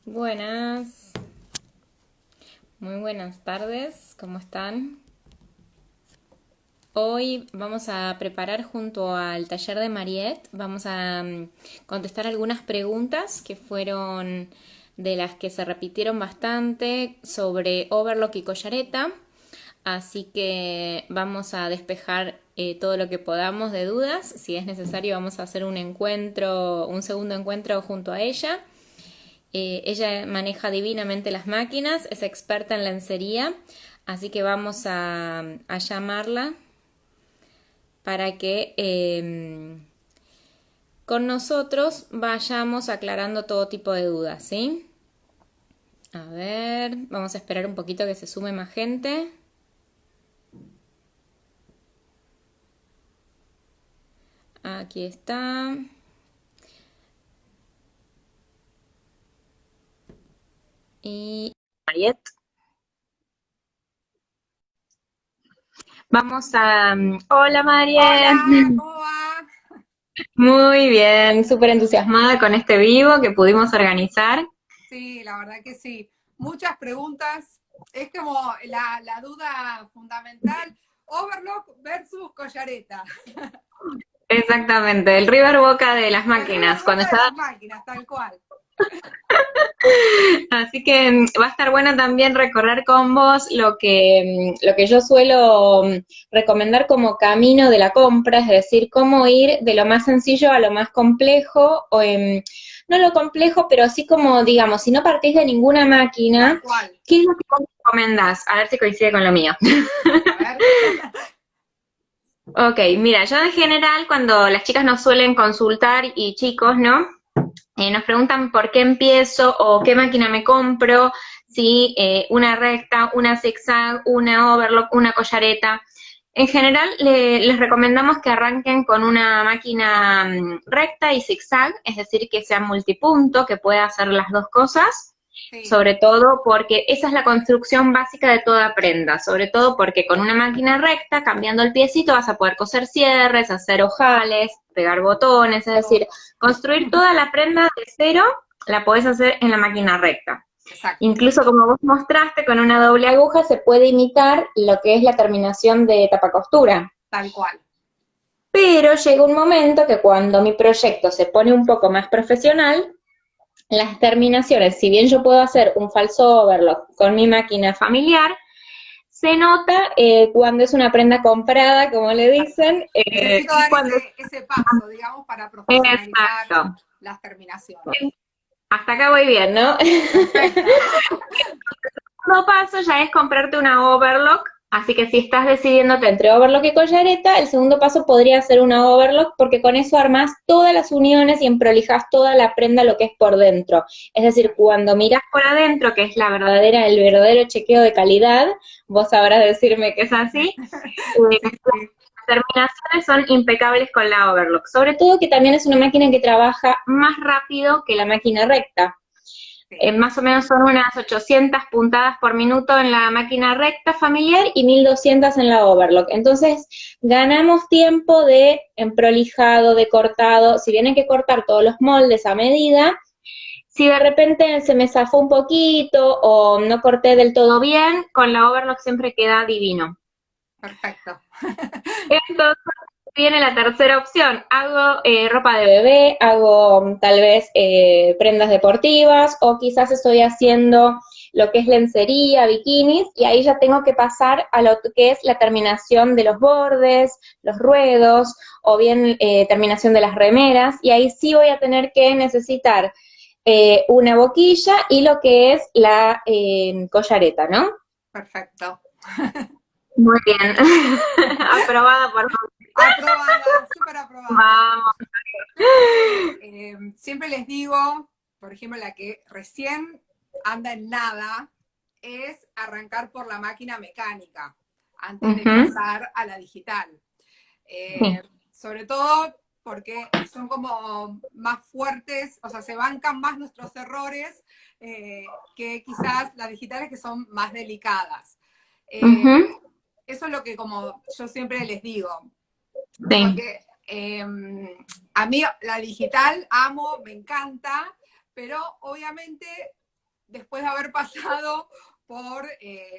Buenas, muy buenas tardes, ¿cómo están? Hoy vamos a preparar junto al taller de Mariette, vamos a contestar algunas preguntas que fueron de las que se repitieron bastante sobre overlock y collareta, así que vamos a despejar todo lo que podamos de dudas. Si es necesario vamos a hacer un encuentro, un segundo encuentro junto a ella. Ella maneja divinamente las máquinas, es experta en lencería, así que vamos a llamarla para que con nosotros vayamos aclarando todo tipo de dudas, ¿sí? A ver, vamos a esperar un poquito que se sume más gente. Aquí está. Y Mariette. Vamos a... Hola, Mariette. Hola, ¿cómo va? Muy bien, súper entusiasmada con este vivo que pudimos organizar. Sí, la verdad que sí. Muchas preguntas. Es como la duda fundamental. Overlock versus collareta. Exactamente, el River Boca de las El River máquinas. Cuando Boca de estaba las máquinas, tal cual. Así que va a estar bueno también recorrer con vos lo que yo suelo recomendar como camino de la compra, es decir, cómo ir de lo más sencillo a lo más complejo, o no lo complejo, pero sí como, digamos, si no partís de ninguna Tal máquina, cual. ¿qué es lo que vos recomendás? A ver si coincide con lo mío. A ver. Ok, mira, yo en general cuando las chicas nos suelen consultar y chicos, ¿no? Nos preguntan por qué empiezo o qué máquina me compro, si una recta, una zigzag, una overlock, una collareta. En general les recomendamos que arranquen con una máquina recta y zigzag, es decir, que sea multipunto, que pueda hacer las dos cosas, Sí, sobre todo porque esa es la construcción básica de toda prenda, sobre todo porque con una máquina recta, cambiando el piecito, vas a poder coser cierres, hacer ojales, pegar botones, es decir, todo. construir toda la prenda de cero la podés hacer en la máquina recta. Exacto. Incluso como vos mostraste, con una doble aguja se puede imitar lo que es la terminación de tapacostura. Tal cual. Pero llega un momento que cuando mi proyecto se pone un poco más profesional, las terminaciones, si bien yo puedo hacer un falso overlock con mi máquina familiar, se nota cuando es una prenda comprada, como le dicen, Necesito y dar cuando ese paso, digamos, para es profesionalizar exacto. las terminaciones. Hasta acá voy bien, ¿no? Perfecto. Segundo paso ya es comprarte una overlock, así que si estás decidiéndote entre overlock y collareta, el segundo paso podría ser una overlock porque con eso armás todas las uniones y emprolijas toda la prenda lo que es por dentro. Es decir, cuando mirás por adentro, que es el verdadero chequeo de calidad, vos sabrás decirme que es así, Sí, sí. las terminaciones son impecables con la overlock, sobre todo que también es una máquina que trabaja más rápido que la máquina recta. Sí. Más o menos son unas 800 puntadas por minuto en la máquina recta familiar y 1200 en la overlock. Entonces, ganamos tiempo de emprolijado, de cortado. Si bien hay que cortar todos los moldes a medida, si de repente se me zafó un poquito o no corté del todo bien, con la overlock siempre queda divino. Perfecto. Entonces viene la tercera opción. Hago ropa de bebé, hago tal vez prendas deportivas o quizás estoy haciendo lo que es lencería, bikinis y ahí ya tengo que pasar a lo que es la terminación de los bordes, los ruedos o bien terminación de las remeras y ahí sí voy a tener que necesitar una boquilla y lo que es la collareta, ¿no? Perfecto. Muy bien. Aprobada por Aprobada, súper aprobada. Vamos. Yo lo que siempre les digo, por ejemplo, la que recién anda en nada, es arrancar por la máquina mecánica antes de Ujú, pasar a la digital. sí. Sobre todo porque son como más fuertes, o sea, se bancan más nuestros errores que quizás las digitales que son más delicadas. Eh, Ujú, Eso es lo que como yo siempre les digo, sí. porque a mí la digital amo, me encanta, pero obviamente después de haber pasado por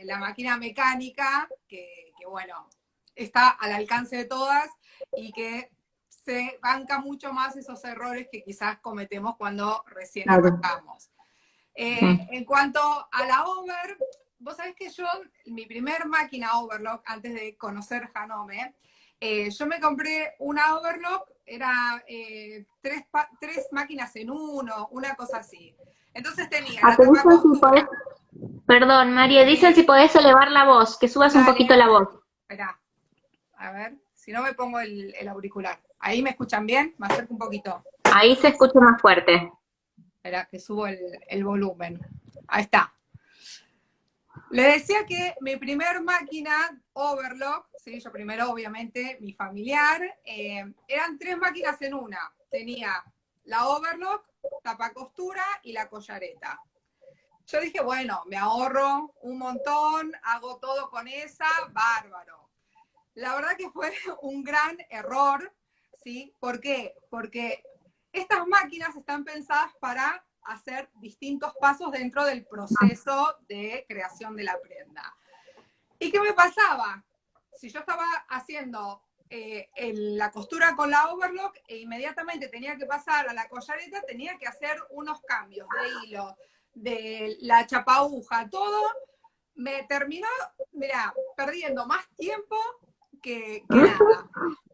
la máquina mecánica, que bueno, está al alcance de todas y que se banca mucho más esos errores que quizás cometemos cuando recién arrancamos. En cuanto a la over, vos sabés que yo, mi primer máquina overlock, antes de conocer Janome, yo me compré una overlock, era tres máquinas en uno, una cosa así. Entonces tenía la tapacostura. Perdón, María, dicen si podés elevar la voz, que subas un poquito la voz. Esperá, a ver, si no me pongo el auricular. ¿Ahí me escuchan bien? Me acerco un poquito. Ahí se escucha más fuerte. Esperá, que subo el volumen. Ahí está. Le decía que mi primer máquina overlock, ¿sí? Yo primero obviamente mi familiar, eran tres máquinas en una. Tenía la overlock, tapacostura y la collareta. Yo dije, bueno, me ahorro un montón, hago todo con esa, bárbaro. La verdad que fue un gran error, ¿sí? ¿Por qué? Porque estas máquinas están pensadas para hacer distintos pasos dentro del proceso de creación de la prenda. ¿Y qué me pasaba? Si yo estaba haciendo la costura con la overlock e inmediatamente tenía que pasar a la collareta, tenía que hacer unos cambios de hilo, de la chapa aguja, todo, me terminó, mira, perdiendo más tiempo que nada.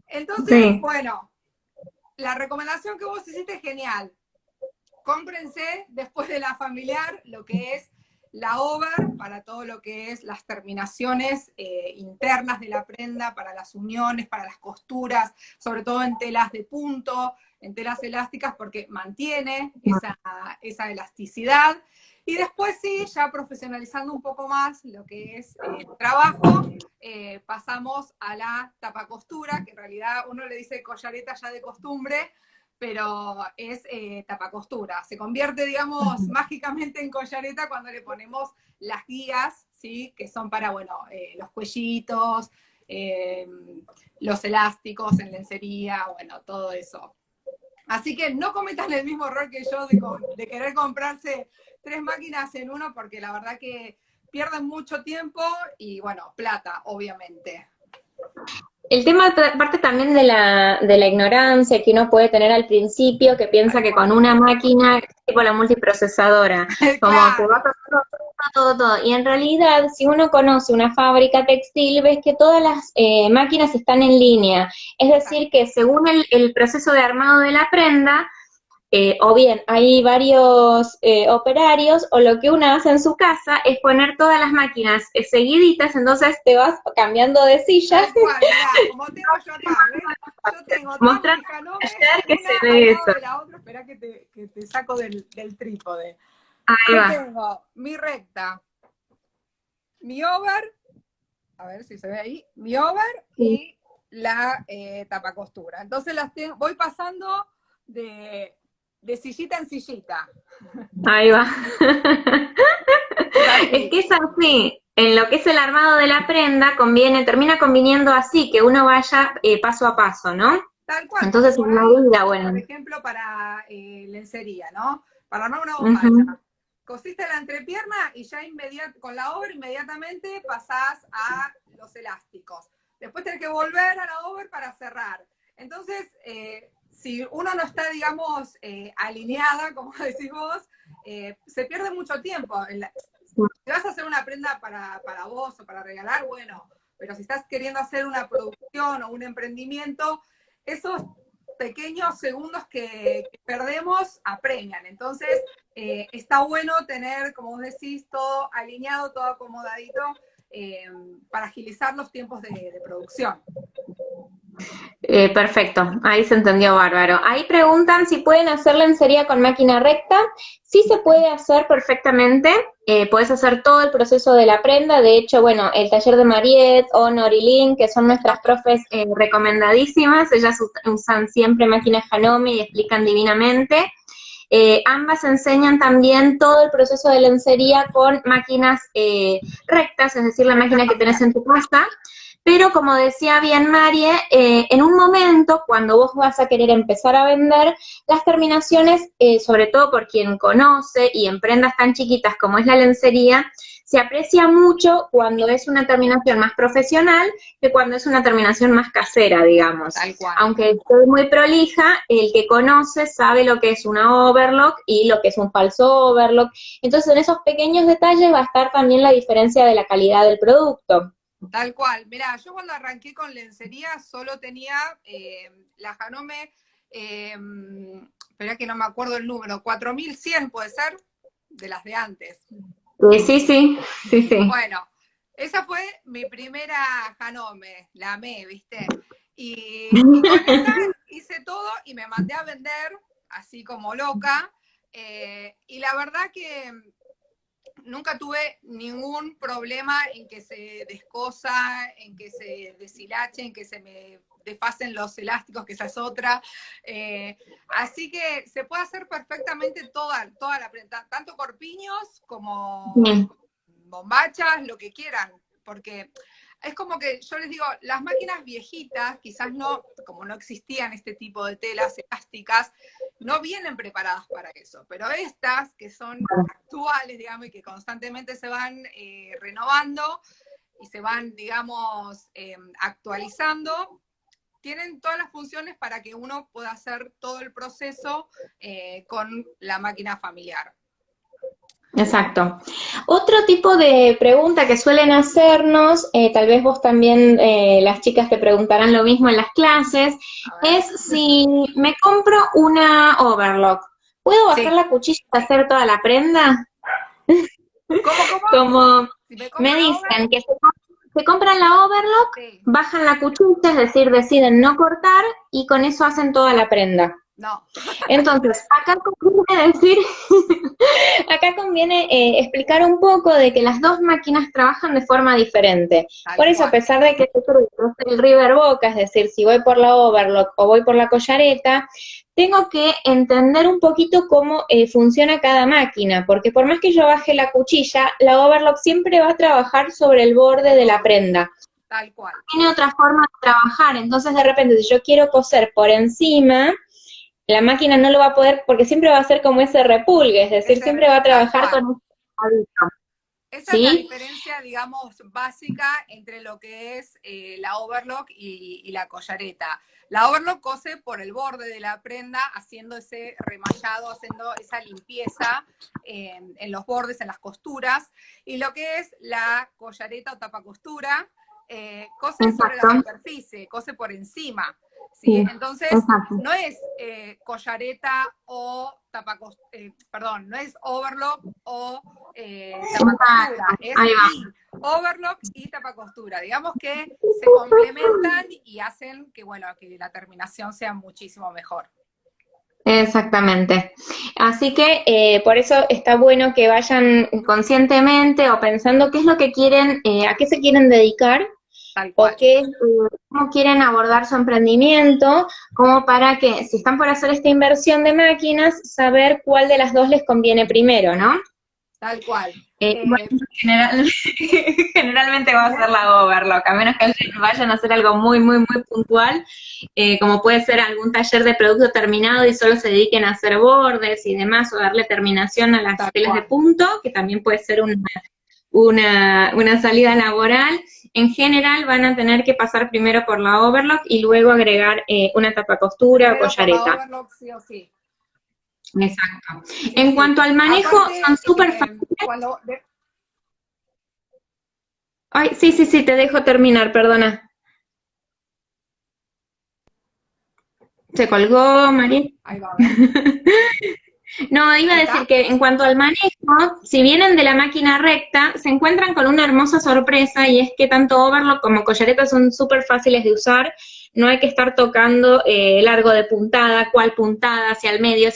Entonces, bueno, la recomendación que vos hiciste es genial. Cómprense después de la familiar lo que es la over para todo lo que es las terminaciones internas de la prenda, para las uniones, para las costuras, sobre todo en telas de punto, en telas elásticas, porque mantiene esa elasticidad. Y después sí, ya profesionalizando un poco más lo que es el trabajo, pasamos a la tapacostura, que en realidad uno le dice collareta ya de costumbre, pero es tapacostura. Se convierte, digamos, mágicamente en collareta cuando le ponemos las guías, ¿sí? Que son para, bueno, los cuellitos, los elásticos en lencería, bueno, todo eso. Así que no cometan el mismo error que yo de querer comprarse tres máquinas en uno, porque la verdad que pierden mucho tiempo y, bueno, plata, obviamente. El tema parte también de la ignorancia que uno puede tener al principio, que piensa que con una máquina, tipo la multiprocesadora, como Claro. que va todo. Y en realidad, si uno conoce una fábrica textil, ves que todas las máquinas están en línea. Es decir, que según el proceso de armado de la prenda, o bien hay varios operarios, o lo que uno hace en su casa es poner todas las máquinas seguiditas, entonces te vas cambiando de sillas. Tal cual, mirá, como tengo yo acá, ¿ves? Yo tengo todas mis Janome, que una se ve al lado eso. de la otra. Esperá que te saco del trípode. Ahí Yo va. tengo mi recta, mi over, a ver si se ve ahí, mi over y la tapacostura. Entonces voy pasando de sillita en sillita. Ahí va. Es que es así. En lo que es el armado de la prenda, termina conviniendo así, que uno vaya paso a paso, ¿no? Tal cual. Entonces, Por en la ahí, vida, bueno. por ejemplo, para lencería, ¿no? Para armar una bombacha. Cosiste la entrepierna y ya con la over inmediatamente pasás a los elásticos. Después tenés que volver a la over para cerrar. Entonces, si uno no está, digamos, alineada, como decís vos, se pierde mucho tiempo. Si vas a hacer una prenda para vos o para regalar, bueno, pero si estás queriendo hacer una producción o un emprendimiento, esos pequeños segundos que perdemos apremian. Entonces, está bueno tener, como vos decís, todo alineado, todo acomodadito, para agilizar los tiempos de producción. Perfecto, ahí se entendió bárbaro. Ahí preguntan si pueden hacer lencería con máquina recta. Sí se puede hacer perfectamente, podés hacer todo el proceso de la prenda. De hecho, bueno, el taller de Mariette, Honor y Lynn, que son nuestras profes recomendadísimas, ellas usan siempre máquinas Janome y explican divinamente. Ambas enseñan también todo el proceso de lencería con máquinas rectas, es decir, la máquina que tenés en tu casa. pero como decía bien Marie, en un momento, cuando vos vas a querer empezar a vender, las terminaciones, sobre todo por quien conoce y en prendas tan chiquitas como es la lencería, se aprecia mucho cuando es una terminación más profesional que cuando es una terminación más casera, digamos. Tal cual. Aunque esté muy prolija, el que conoce sabe lo que es una overlock y lo que es un falso overlock. Entonces, en esos pequeños detalles va a estar también la diferencia de la calidad del producto. Tal cual. Mirá, yo cuando arranqué con lencería solo tenía la Janome, espera que no me acuerdo el número, 4100 puede ser, de las de antes. Sí. Bueno, esa fue mi primera Janome, la amé, ¿viste? Y con esa hice todo y me mandé a vender, así como loca, y la verdad que nunca tuve ningún problema en que se descosa, en que se deshilache, en que se me desfasen los elásticos, que esa es otra. Así que se puede hacer perfectamente toda la prenda, tanto corpiños como bombachas, lo que quieran, porque es como que yo les digo, las máquinas viejitas, quizás no, como no existían este tipo de telas elásticas, no vienen preparadas para eso, pero estas que son actuales, digamos, y que constantemente se van renovando y se van, digamos, actualizando, tienen todas las funciones para que uno pueda hacer todo el proceso con la máquina familiar. Exacto. Otro tipo de pregunta que suelen hacernos, tal vez vos también, las chicas te preguntarán lo mismo en las clases, es si me compro una overlock, ¿puedo bajar la cuchilla y hacer toda la prenda? ¿Cómo? Como Si me me dicen overlock, que se compran la overlock, sí. bajan la cuchilla, es decir, deciden no cortar y con eso hacen toda la prenda. No. Entonces, acá conviene decir, acá conviene explicar un poco de que las dos máquinas trabajan de forma diferente. Tal Por eso, cual. a pesar de que el River Boca, es decir, si voy por la overlock o voy por la collareta, tengo que entender un poquito cómo funciona cada máquina, porque por más que yo baje la cuchilla, la overlock siempre va a trabajar sobre el borde de la prenda. Tal cual. Tiene otra forma de trabajar, entonces de repente si yo quiero coser por encima, la máquina no lo va a poder, porque siempre va a ser como ese repulgue, es decir, siempre va a trabajar con un palito. Esa es la diferencia, digamos, básica entre lo que es la overlock y la collareta. La overlock cose por el borde de la prenda, haciendo ese remallado, haciendo esa limpieza en los bordes, en las costuras. Y lo que es la collareta o tapacostura, cose sobre la superficie, cose por encima. ¿Sí? Entonces, no es collareta o no es overlock o tapacostura, es overlock y tapacostura. Digamos que se complementan y hacen que, bueno, que la terminación sea muchísimo mejor. Exactamente. Así que por eso está bueno que vayan conscientemente o pensando qué es lo que quieren, a qué se quieren dedicar, o cómo quieren abordar su emprendimiento, como para que, si están por hacer esta inversión de máquinas, saber cuál de las dos les conviene primero, ¿no? Tal cual. Generalmente va a ser la overlock, a menos que vayan a hacer algo muy, muy, muy puntual, como puede ser algún taller de producto terminado y solo se dediquen a hacer bordes y demás, o darle terminación a las telas de punto, que también puede ser una salida laboral. En general van a tener que pasar primero por la overlock y luego agregar una tapacostura o collareta. Por la overlock, sí o sí. Exacto. En cuanto al manejo, aparte, son súper fáciles. Ay, sí, te dejo terminar, perdona. ¿Se colgó, María? Ahí va, No, iba a decir que en cuanto al manejo, si vienen de la máquina recta, se encuentran con una hermosa sorpresa, y es que tanto overlock como collareta son súper fáciles de usar. No hay que estar tocando largo de puntada, cuál puntada, hacia el medio,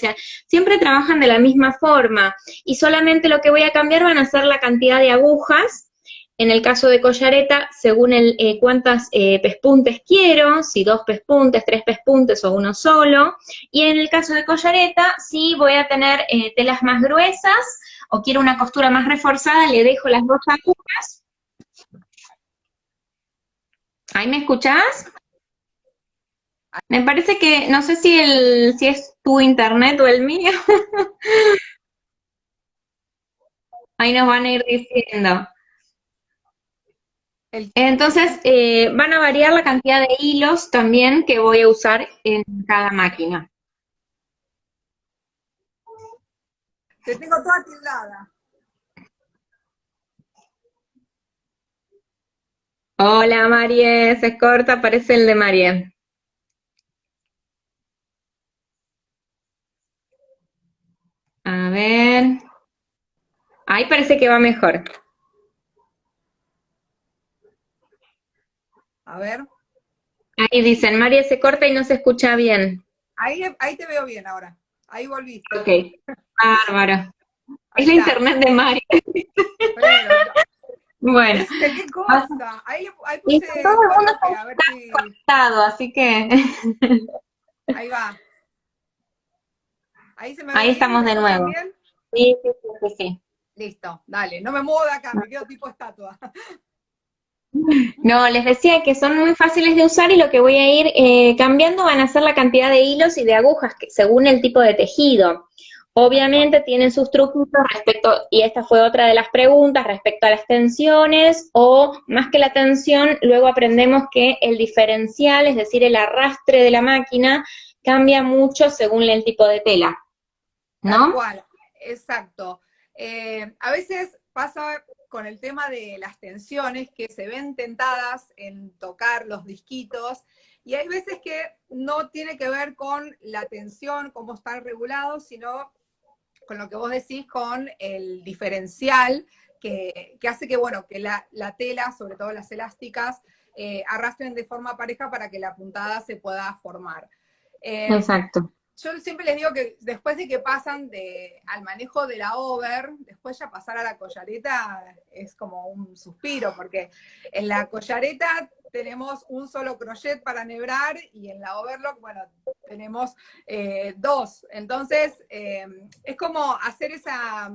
siempre trabajan de la misma forma, y solamente lo que voy a cambiar van a ser la cantidad de agujas. En el caso de collareta, según cuántas pespuntes quiero, si 2 pespuntes, 3 pespuntes o uno solo. Y en el caso de collareta, si voy a tener telas más gruesas o quiero una costura más reforzada, le dejo las 2 agujas. ¿Ahí me escuchás? Me parece que, no sé si es tu internet o el mío. Ahí nos van a ir diciendo. El- Entonces, van a variar la cantidad de hilos también que voy a usar en cada máquina. Te tengo toda tildada. Hola, Marie, se corta, parece el de Marie. A ver, ahí parece que va mejor. A ver. Ahí dicen, Marie se corta y no se escucha bien. Ahí te veo bien ahora. Ahí volviste. Ok, bárbaro. Es Ahí la está. internet de Marie. Pero, Bueno, ¿viste qué cosa? Ahí y puse todo el mundo bloque, a ver si. está conectado, así que Ahí va. ¿Ahí se me ve ahí bien? estamos ¿Me de escuchan nuevo. bien? Sí, sí, sí, sí, sí. Listo, dale. No me muevo de acá, me quedo tipo estatua. No, les decía que son muy fáciles de usar y lo que voy a ir cambiando van a ser la cantidad de hilos y de agujas que, según el tipo de tejido. Tal cual. Obviamente tienen sus truquitos respecto, y esta fue otra de las preguntas, respecto a las tensiones o más que la tensión, luego aprendemos que el diferencial, es decir, el arrastre de la máquina, cambia mucho según el tipo de tela, Tal ¿no? cual, exacto. A veces pasa con el tema de las tensiones que se ven tentadas en tocar los disquitos y hay veces que no tiene que ver con la tensión, cómo están regulados, sino con lo que vos decís, con el diferencial que hace que, bueno, que la tela, sobre todo las elásticas, arrastren de forma pareja para que la puntada se pueda formar. Eh, Exacto. yo siempre les digo que después de que pasan al manejo de la over, después ya pasar a la collareta es como un suspiro, porque en la collareta tenemos un solo crochet para nebrar y en la overlock, bueno, tenemos dos. Entonces, es como hacer esa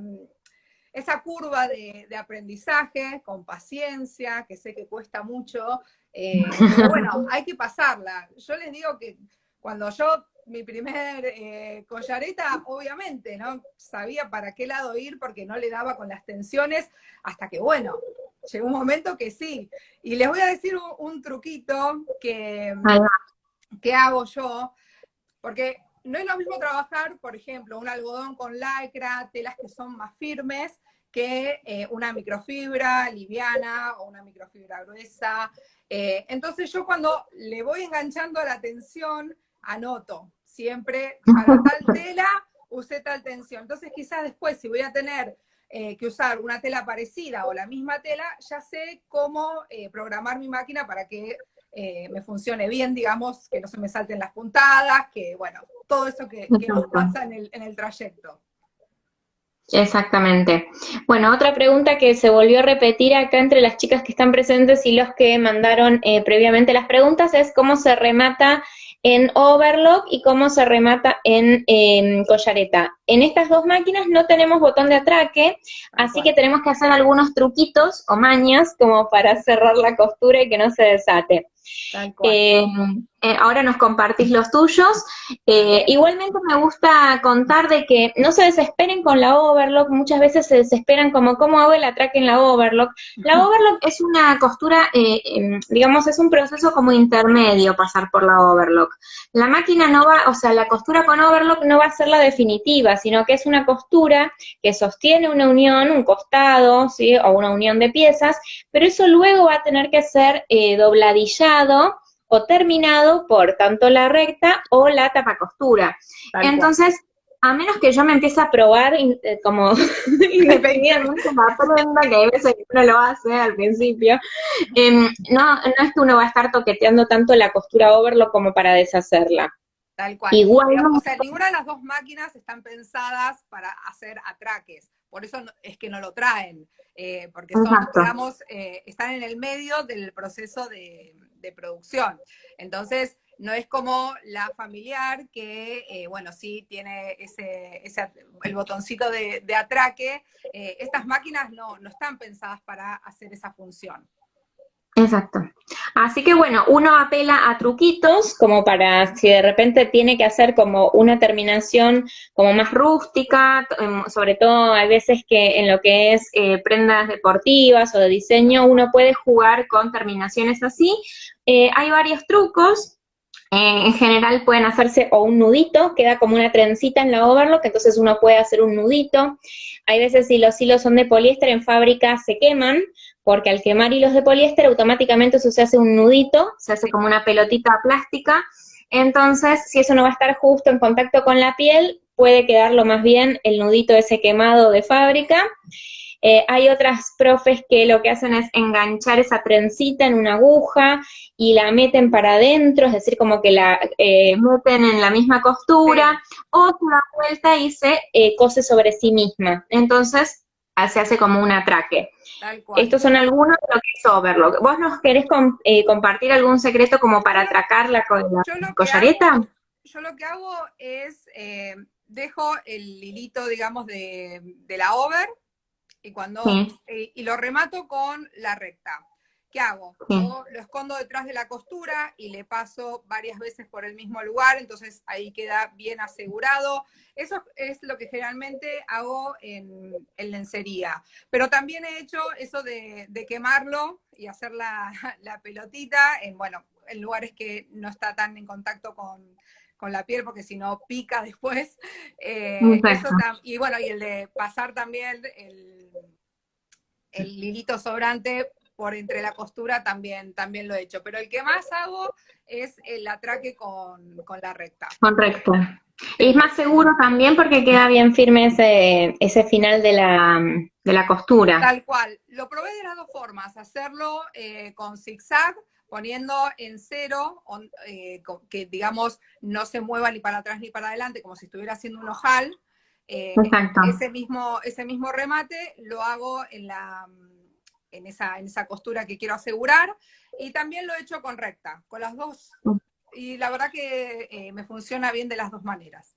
curva de aprendizaje con paciencia, que sé que cuesta mucho, pero bueno, hay que pasarla. Yo les digo que cuando yo, mi primer collareta, obviamente, no sabía para qué lado ir porque no le daba con las tensiones, hasta que, bueno, llegó un momento que sí. Y les voy a decir un truquito Ahí va. que hago yo, porque no es lo mismo trabajar, por ejemplo, un algodón con lycra, telas que son más firmes, que una microfibra liviana o una microfibra gruesa. Entonces yo cuando le voy enganchando a la tensión, anoto siempre para tal tela usé tal tensión. Entonces quizás después si voy a tener que usar una tela parecida o la misma tela, ya sé cómo programar mi máquina para que me funcione bien, digamos, que no se me salten las puntadas, que bueno, todo eso que nos Exacto. pasa en el trayecto. Exactamente. Bueno, otra pregunta que se volvió a repetir acá entre las chicas que están presentes y los que mandaron previamente las preguntas es cómo se remata en overlock y cómo se remata en collareta. En estas dos máquinas no tenemos botón de atraque, Tal así que cual, tenemos que hacer algunos truquitos o mañas como para cerrar la costura y que no se desate. tal cual. Eh, ahora nos compartís los tuyos. Dale. Igualmente me gusta contar de que no se desesperen con la overlock, muchas veces se desesperan como cómo hago el atraque en la overlock. La overlock es una costura, digamos, es un proceso como intermedio pasar por la overlock. La máquina no va, o sea, la costura con overlock no va a ser la definitiva, sino que es una costura que sostiene una unión, un costado, ¿sí? O una unión de piezas, pero eso luego va a tener que ser dobladillado o terminado por tanto la recta o la tapacostura. Tal cual. Entonces, a menos que yo me empiece a probar como independientemente la prenda, que hay veces que uno lo hace al principio, no es que uno va a estar toqueteando tanto la costura overlock como para deshacerla. Tal cual. Pero, o Igualmente, sea, ninguna de las dos máquinas están pensadas para hacer atraques. Por eso es que no lo traen. Porque son, exacto. digamos, están en el medio del proceso de producción. Entonces, no es como la familiar que, bueno, sí tiene el botoncito de atraque. Estas máquinas no están pensadas para hacer esa función. Exacto. Así que bueno, uno apela a truquitos como para si de repente tiene que hacer como una terminación como más rústica, sobre todo hay veces que en lo que es prendas deportivas o de diseño uno puede jugar con terminaciones así. Hay varios trucos. En general pueden hacerse o un nudito, queda como una trencita en la overlock, entonces uno puede hacer un nudito. Hay veces si los hilos son de poliéster en fábrica se queman, porque al quemar hilos de poliéster automáticamente eso se hace un nudito, se hace como una pelotita plástica. Entonces, si eso no va a estar justo en contacto con la piel, puede quedarlo más bien el nudito ese quemado de fábrica. Hay otras profes que lo que hacen es enganchar esa trencita en una aguja y la meten para adentro, es decir, como que la meten en la misma costura, Sí, o se da vuelta y se cose sobre sí misma. Entonces, se hace como un atraque. tal cual. Estos son algunos de lo que es overlock. ¿Vos nos querés compartir algún secreto como para atracar la Yo lo que collareta? hago, yo lo que hago es dejo el hilito, digamos, de la over y cuando Sí, y lo remato con la recta. ¿Qué hago? sí. Lo escondo detrás de la costura y le paso varias veces por el mismo lugar, entonces ahí queda bien asegurado. Eso es lo que generalmente hago en lencería. Pero también he hecho eso de quemarlo y hacer la pelotita en, bueno, en lugares que no está tan en contacto con la piel, porque si no pica después. Exacto. Y bueno, y el de pasar también el hilito sobrante por entre la costura también lo he hecho. Pero el que más hago es el atraque con la recta. Correcto. Es Sí, más seguro también porque queda bien firme ese final de la costura. tal cual. Lo probé de las dos formas, hacerlo con zigzag, poniendo en cero, que digamos no se mueva ni para atrás ni para adelante, como si estuviera haciendo un ojal. Exacto. Ese mismo remate lo hago en esa costura que quiero asegurar, y también lo he hecho con recta, con las dos, y la verdad que me funciona bien de las dos maneras.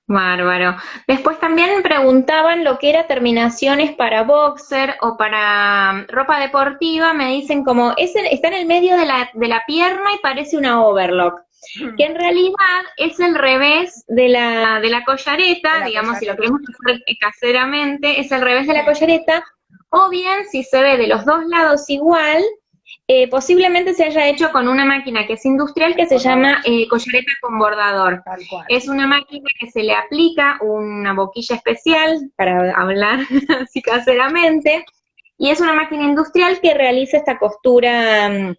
Bárbaro. Después también preguntaban lo que era terminaciones para boxer o para ropa deportiva. Me dicen como, está en el medio de la pierna y parece una overlock, que en realidad es el revés de la De collareta, la digamos, si lo collareta. queremos hacer caseramente, es el revés de la Sí. collareta, o bien si se ve de los dos lados igual, posiblemente se haya hecho con una máquina que es industrial que se Bordador, llama collareta con bordador. tal cual. Es una máquina que se le aplica una boquilla especial para hablar así caseramente, y es una máquina industrial que realiza esta costura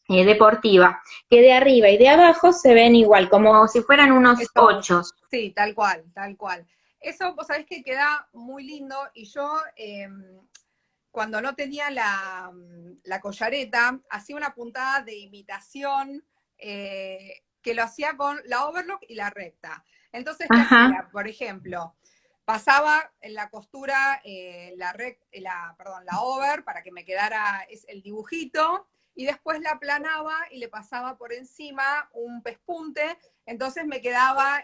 deportiva, que de arriba y de abajo se ven igual, como si fueran unos ochos. Sí, tal cual, tal cual. Eso, vos sabés que queda muy lindo, y yo cuando no tenía la collareta, hacía una puntada de imitación que lo hacía con la overlock y la recta. Entonces, ¿qué Ajá. hacía? Por ejemplo, pasaba en la costura perdón, la over para que me quedara el dibujito, y después la aplanaba y le pasaba por encima un pespunte, entonces me quedaba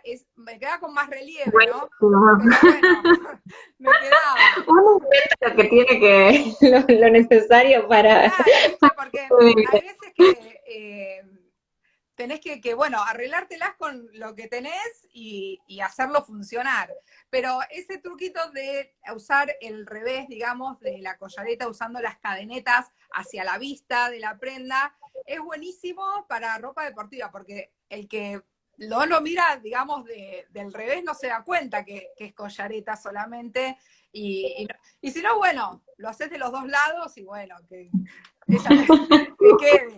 con más relieve, ¿no? Buenísimo. Pero bueno, me quedaba. Uno inventa lo que tiene que, lo necesario para... Claro, ¿viste? Porque hay veces que tenés bueno, arreglártelas con lo que tenés y hacerlo funcionar. Pero ese truquito de usar el revés, digamos, de la collareta, usando las cadenetas hacia la vista de la prenda, es buenísimo para ropa deportiva, porque el que no lo mira, digamos, del revés no se da cuenta que es collareta solamente. Y si no, bueno, lo haces de los dos lados y bueno, que quede.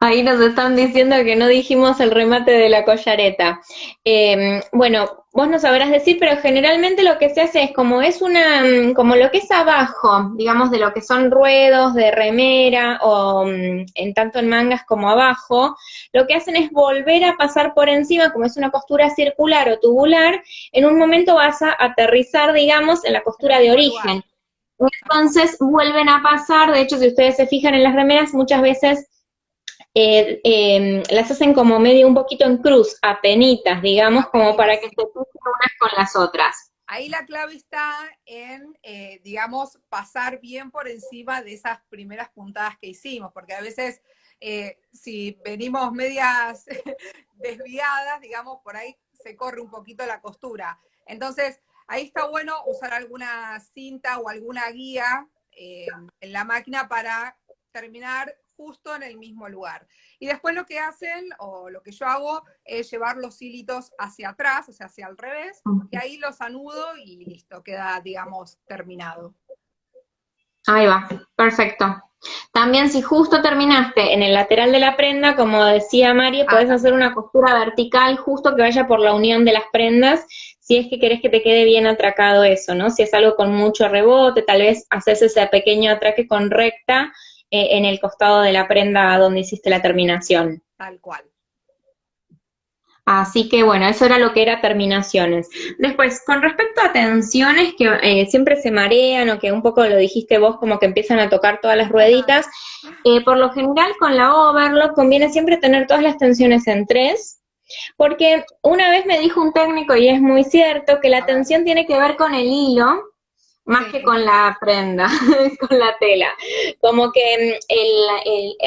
Ahí nos están diciendo que no dijimos el remate de la collareta. Bueno, vos no sabrás decir, pero generalmente lo que se hace es como es como lo que es abajo, digamos, de lo que son ruedos de remera o en tanto en mangas como abajo, lo que hacen es volver a pasar por encima, como es una costura circular o tubular, en un momento vas a aterrizar, digamos, en la En el costura de mismo lugar. origen. Entonces vuelven a pasar, de hecho, si ustedes se fijan en las remeras, muchas veces las hacen como medio un poquito en cruz, apenitas, digamos, como para que Apenitas. se crucen unas con las otras. Ahí la clave está en, digamos, pasar bien por encima de esas primeras puntadas que hicimos, porque a veces si venimos medias desviadas, digamos, por ahí se corre un poquito la costura. Entonces, ahí está bueno usar alguna cinta o alguna guía en la máquina para terminar justo en el mismo lugar. Y después lo que hacen, o lo que yo hago, es llevar los hilitos hacia atrás, o sea, hacia el revés, y ahí los anudo y listo, queda, digamos, terminado. Ahí va, perfecto. También si justo terminaste en el lateral de la prenda, como decía Mari, podés hacer una costura vertical justo que vaya por la unión de las prendas, si es que querés que te quede bien atracado eso, ¿no? Si es algo con mucho rebote, tal vez haces ese pequeño atraque con recta en el costado de la prenda donde hiciste la terminación. Tal cual. Así que bueno, eso era lo que era terminaciones. Después, con respecto a tensiones que siempre se marean o que un poco lo dijiste vos, como que empiezan a tocar todas las rueditas, por lo general con la overlock conviene siempre tener todas las tensiones en 3, porque una vez me dijo un técnico, y es muy cierto, que la tensión tiene que ver con el hilo, más que con la prenda, con la tela. Como que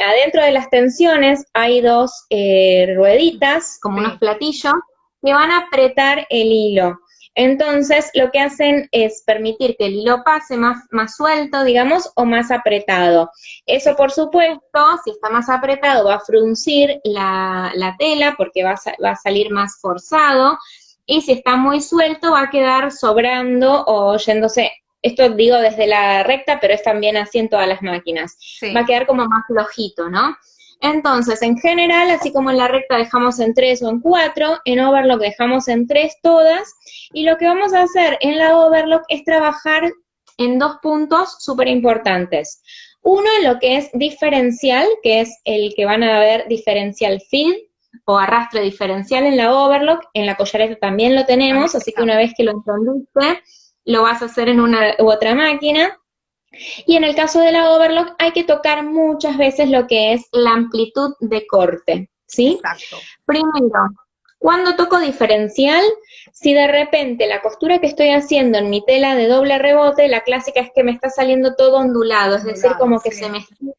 adentro de las tensiones hay dos rueditas, como unos platillos, que van a apretar el hilo. Entonces, lo que hacen es permitir que el hilo pase más suelto, digamos, o más apretado. Eso, por supuesto, si está más apretado, va a fruncir la tela porque va a salir más forzado, y si está muy suelto, va a quedar sobrando o yéndose. Esto digo desde la recta, pero es también así en todas las máquinas. Sí. Va a quedar como más flojito, ¿no? Entonces, en general, así como en la recta dejamos en 3 o en 4, en overlock dejamos en 3 todas, y lo que vamos a hacer en la overlock es trabajar en 2 puntos súper importantes. Uno en lo que es diferencial, que es el que van a ver diferencial feed, o arrastre diferencial en la overlock. En la collareta también lo tenemos, así que una vez que lo entendiste, lo vas a hacer en una u otra máquina. Y en el caso de la overlock hay que tocar muchas veces lo que es la amplitud de corte, ¿sí? Exacto. Primero, cuando toco diferencial, si de repente la costura que estoy haciendo en mi tela de doble rebote, la clásica es que me está saliendo todo ondulado, es decir, como que se me estira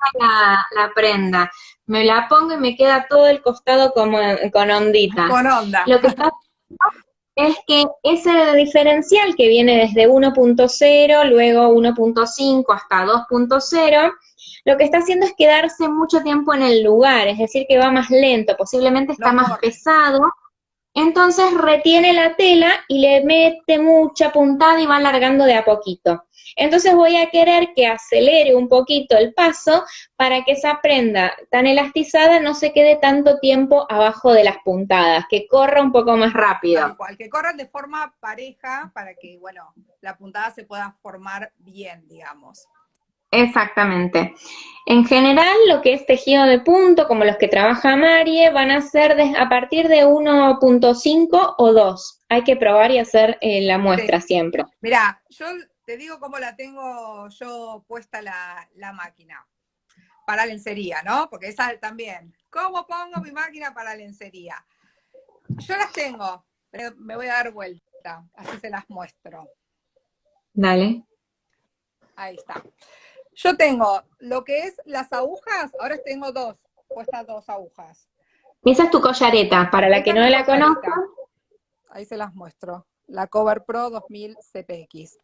la prenda. Me la pongo y me queda todo el costado como con ondita. Con onda. Lo que está es que ese diferencial que viene desde 1.0, luego 1.5 hasta 2.0, lo que está haciendo es quedarse mucho tiempo en el lugar, es decir, que va más lento, posiblemente está más pesado, entonces retiene la tela y le mete mucha puntada y va alargando de a poquito. Entonces voy a querer que acelere un poquito el paso para que esa prenda tan elastizada no se quede tanto tiempo abajo de las puntadas, que corra un poco más rápido. Tal cual, que corran de forma pareja para que, bueno, la puntada se pueda formar bien, digamos. Exactamente. En general, lo que es tejido de punto, como los que trabaja Marie, van a ser a partir de 1.5 o 2. Hay que probar y hacer la muestra siempre. Mirá, yo te digo cómo la tengo yo puesta la máquina para lencería, ¿no? Porque esa también. ¿Cómo pongo mi máquina para lencería? Yo las tengo, pero me voy a dar vuelta, así se las muestro. Dale. Ahí está. Yo tengo lo que es las agujas, ahora tengo puestas dos agujas. Esa es tu collareta, para la que no la conozca. Ahí se las muestro. La Cover Pro 2000 CPX.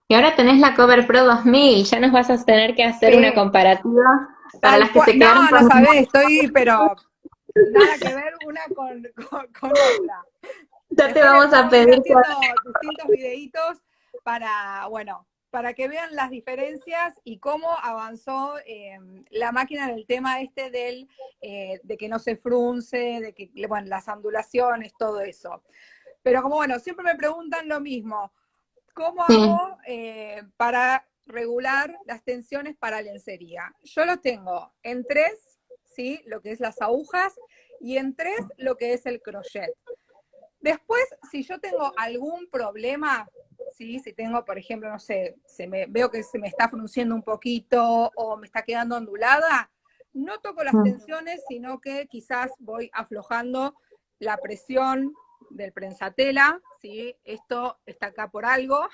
Y ahora tenés la Cover Pro 2000, ya nos vas a tener que hacer una comparativa para las que se quedaron. No sabés, estoy, pero nada que ver una con otra. Ya te vamos a pedir haciendo distintos videitos para que vean las diferencias y cómo avanzó la máquina en el tema de que no se frunce, de que, bueno, las ondulaciones, todo eso. Pero como, bueno, siempre me preguntan lo mismo, ¿cómo hago para regular las tensiones para lencería? Yo lo tengo en 3, ¿sí? Lo que es las agujas, y en 3 lo que es el crochet. Después, si yo tengo algún problema, ¿sí? Si tengo, por ejemplo, no sé, veo que se me está frunciendo un poquito o me está quedando ondulada, no toco las tensiones, sino que quizás voy aflojando la presión del prensatela, ¿sí? Esto está acá por algo.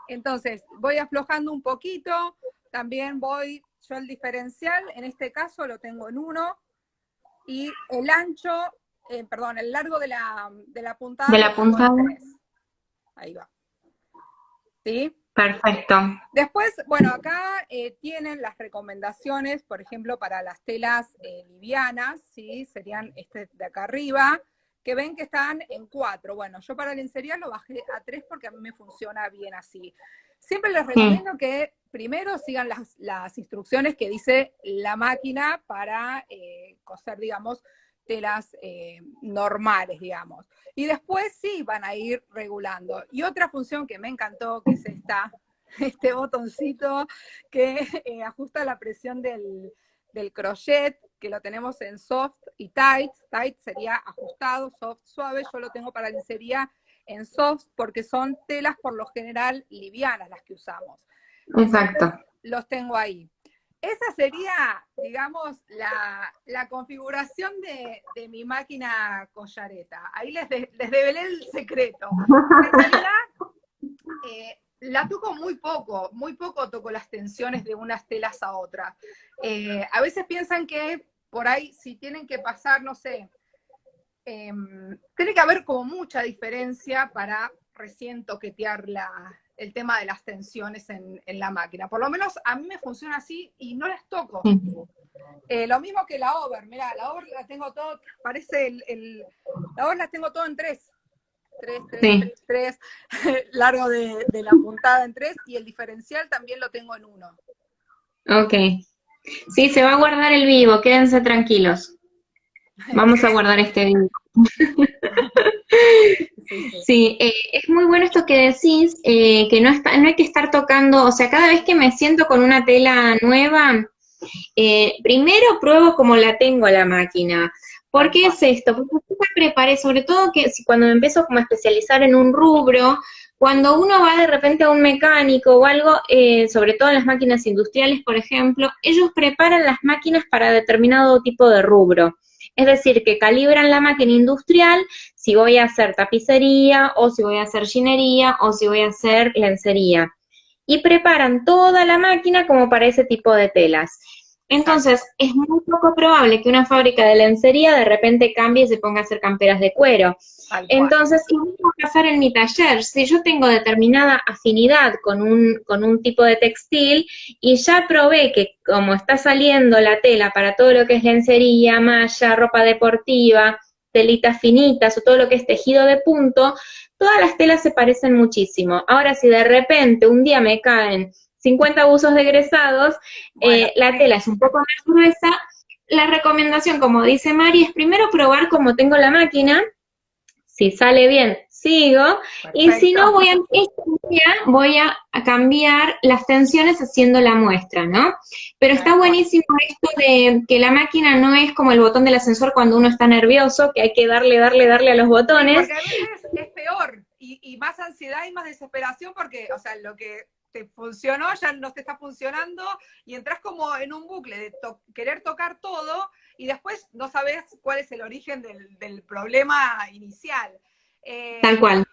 Entonces, voy aflojando un poquito, también yo el diferencial, en este caso lo tengo en 1, y el ancho, perdón, el largo de la puntada De lo la tengo puntada. en 3. Ahí va. ¿Sí? Perfecto. Después, bueno, acá tienen las recomendaciones, por ejemplo, para las telas livianas, ¿sí? Serían este de acá arriba, que ven que están en 4. Bueno, yo para lencería lo bajé a 3 porque a mí me funciona bien así. Siempre les recomiendo que primero sigan las instrucciones que dice la máquina para coser, digamos, telas normales, digamos. Y después sí van a ir regulando. Y otra función que me encantó, que es este botoncito que ajusta la presión del crochet, que lo tenemos en soft y tight. Tight sería ajustado, soft, suave. Yo lo tengo para lencería en soft porque son telas por lo general livianas las que usamos. Entonces, Exacto. los tengo ahí. Esa sería, digamos, la configuración de mi máquina collareta. Ahí les develé el secreto. En realidad, la toco muy poco toco las tensiones de unas telas a otras. A veces piensan que por ahí, si tienen que pasar, no sé, tiene que haber como mucha diferencia para recién toquetear el tema de las tensiones en la máquina. Por lo menos a mí me funciona así y no las toco. Lo mismo que la over, mirá, la over la tengo todo, parece la over la tengo todo en 3. 3, 3, Sí. 3, 3, largo de la puntada en 3 y el diferencial también lo tengo en 1. Ok. Sí, se va a guardar el vivo, quédense tranquilos. Vamos a guardar este vivo. Sí, es muy bueno esto que decís, que no hay que estar tocando, o sea, cada vez que me siento con una tela nueva, primero pruebo cómo la tengo la máquina. ¿Por qué es esto? Porque yo me preparé, sobre todo que cuando me empiezo como a especializar en un rubro, cuando uno va de repente a un mecánico o algo, sobre todo en las máquinas industriales, por ejemplo, ellos preparan las máquinas para determinado tipo de rubro. Es decir, que calibran la máquina industrial si voy a hacer tapicería, o si voy a hacer ginería, o si voy a hacer lencería. Y preparan toda la máquina como para ese tipo de telas. Entonces, es muy poco probable que una fábrica de lencería de repente cambie y se ponga a hacer camperas de cuero. Entonces, ¿qué va a pasar en mi taller? Si yo tengo determinada afinidad con un tipo de textil y ya probé que como está saliendo la tela para todo lo que es lencería, malla, ropa deportiva, telitas finitas o todo lo que es tejido de punto, todas las telas se parecen muchísimo. Ahora, si de repente un día me caen 50 buzos degresados, la tela es un poco más gruesa. La recomendación, como dice Mari, es primero probar cómo tengo la máquina. Si sale bien, sigo. Perfecto. Y si no, voy a cambiar las tensiones haciendo la muestra, ¿no? Pero está buenísimo esto de que la máquina no es como el botón del ascensor cuando uno está nervioso, que hay que darle a los botones. Sí, porque a veces es peor, y más ansiedad y más desesperación, porque, o sea, lo que te funcionó ya no te está funcionando, y entras como en un bucle de querer tocar todo, y después no sabes cuál es el origen del problema inicial. Tal cual.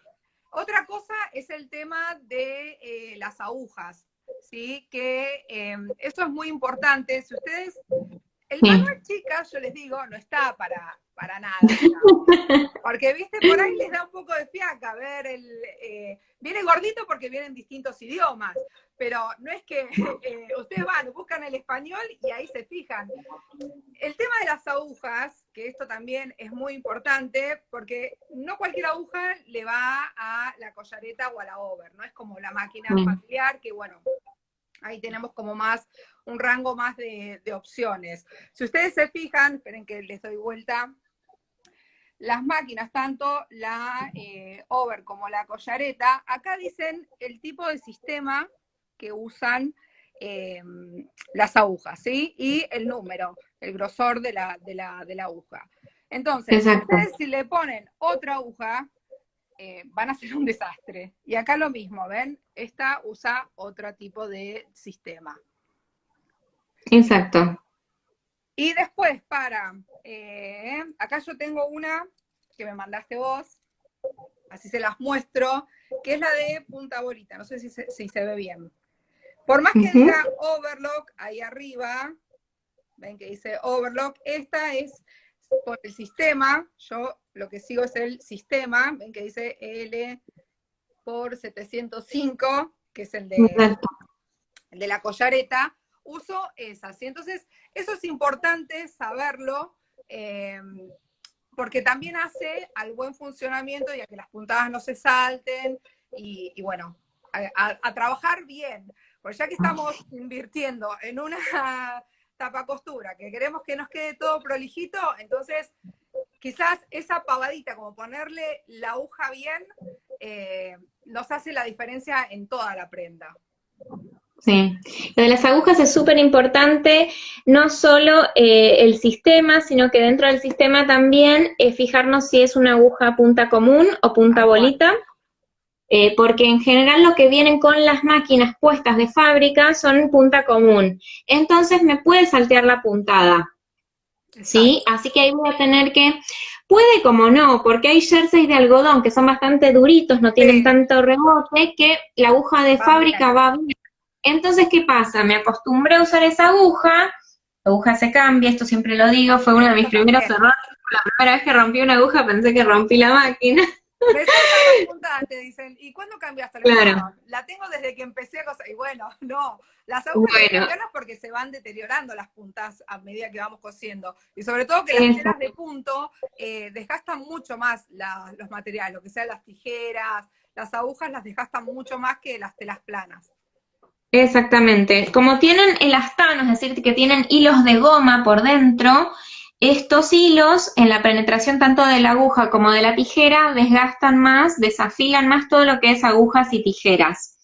Otra cosa es el tema de las agujas, ¿sí? Que eso es muy importante. Si ustedes, el manual, chicas, yo les digo, no está para nada, digamos. Porque, viste, por ahí les da un poco de fiaca ver viene gordito porque vienen distintos idiomas, pero no es que ustedes van, buscan el español y ahí se fijan. El tema de las agujas, que esto también es muy importante, porque no cualquier aguja le va a la collareta o a la over, no es como la máquina familiar, que bueno, ahí tenemos como un rango más de opciones. Si ustedes se fijan, esperen que les doy vuelta, las máquinas, tanto la over como la collareta, acá dicen el tipo de sistema que usan las agujas, ¿sí? Y el número, el grosor de la aguja. Entonces, ustedes si le ponen otra aguja, van a ser un desastre. Y acá lo mismo, ¿ven? Esta usa otro tipo de sistema. Exacto. Y después acá yo tengo una que me mandaste vos, así se las muestro, que es la de punta bolita, no sé si se ve bien. Por más que diga overlock ahí arriba, ven que dice overlock, esta es por el sistema, yo lo que sigo es el sistema, ven que dice L por 705, que es el de la collareta, uso esas. Y entonces, eso es importante saberlo, porque también hace al buen funcionamiento y a que las puntadas no se salten, y bueno, a trabajar bien. Porque ya que estamos invirtiendo en una tapacostura, que queremos que nos quede todo prolijito, entonces quizás esa pavadita, como ponerle la aguja bien, nos hace la diferencia en toda la prenda. Sí, lo de las agujas es súper importante, no solo el sistema, sino que dentro del sistema también fijarnos si es una aguja punta común o punta bolita, porque en general lo que vienen con las máquinas puestas de fábrica son punta común, entonces me puede saltear la puntada, ¿sí? Así que ahí voy a tener que, puede como no, porque hay jerseys de algodón que son bastante duritos, no tienen tanto rebote, que la aguja de fábrica va bien. Entonces, ¿qué pasa? Me acostumbré a usar esa aguja, la aguja se cambia, esto siempre lo digo, fue uno de mis primeros errores, la primera vez que rompí una aguja pensé que rompí la máquina. Me saltan las puntadas, te dicen, ¿y cuándo cambiaste la Claro. La tengo desde que empecé a coser, y bueno, no, las agujas hay que cambiarlas porque se van deteriorando las puntas a medida que vamos cosiendo, y sobre todo que las telas de punto desgastan mucho más los materiales, lo que sean las tijeras, las agujas las desgastan mucho más que las telas planas. Exactamente. Como tienen elastano, es decir, que tienen hilos de goma por dentro, estos hilos en la penetración tanto de la aguja como de la tijera desgastan más, desafilan más todo lo que es agujas y tijeras.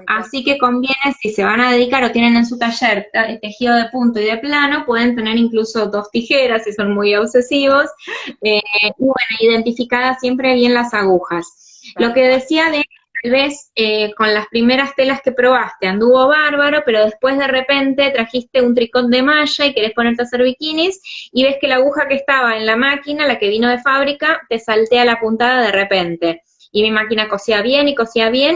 Así que conviene, si se van a dedicar o tienen en su taller tejido de punto y de plano, pueden tener incluso 2 tijeras si son muy obsesivos, y bueno, identificadas siempre bien las agujas. Lo que decía de tal vez con las primeras telas que probaste anduvo bárbaro, pero después de repente trajiste un tricot de malla y querés ponerte a hacer bikinis y ves que la aguja que estaba en la máquina, la que vino de fábrica, te saltea la puntada de repente. Y mi máquina cosía bien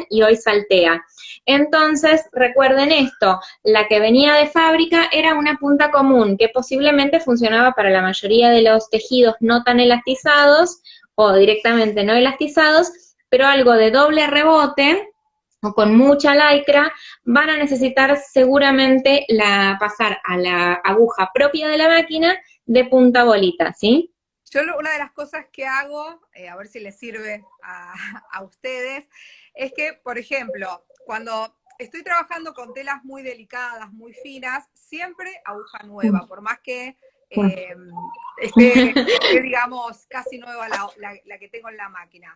y hoy saltea. Entonces, recuerden esto, la que venía de fábrica era una punta común, que posiblemente funcionaba para la mayoría de los tejidos no tan elastizados o directamente no elastizados, pero algo de doble rebote o con mucha lycra, van a necesitar seguramente pasar a la aguja propia de la máquina de punta bolita, ¿sí? Yo una de las cosas que hago, a ver si les sirve a ustedes, es que, por ejemplo, cuando estoy trabajando con telas muy delicadas, muy finas, siempre aguja nueva, por más que esté, digamos, casi nueva la que tengo en la máquina.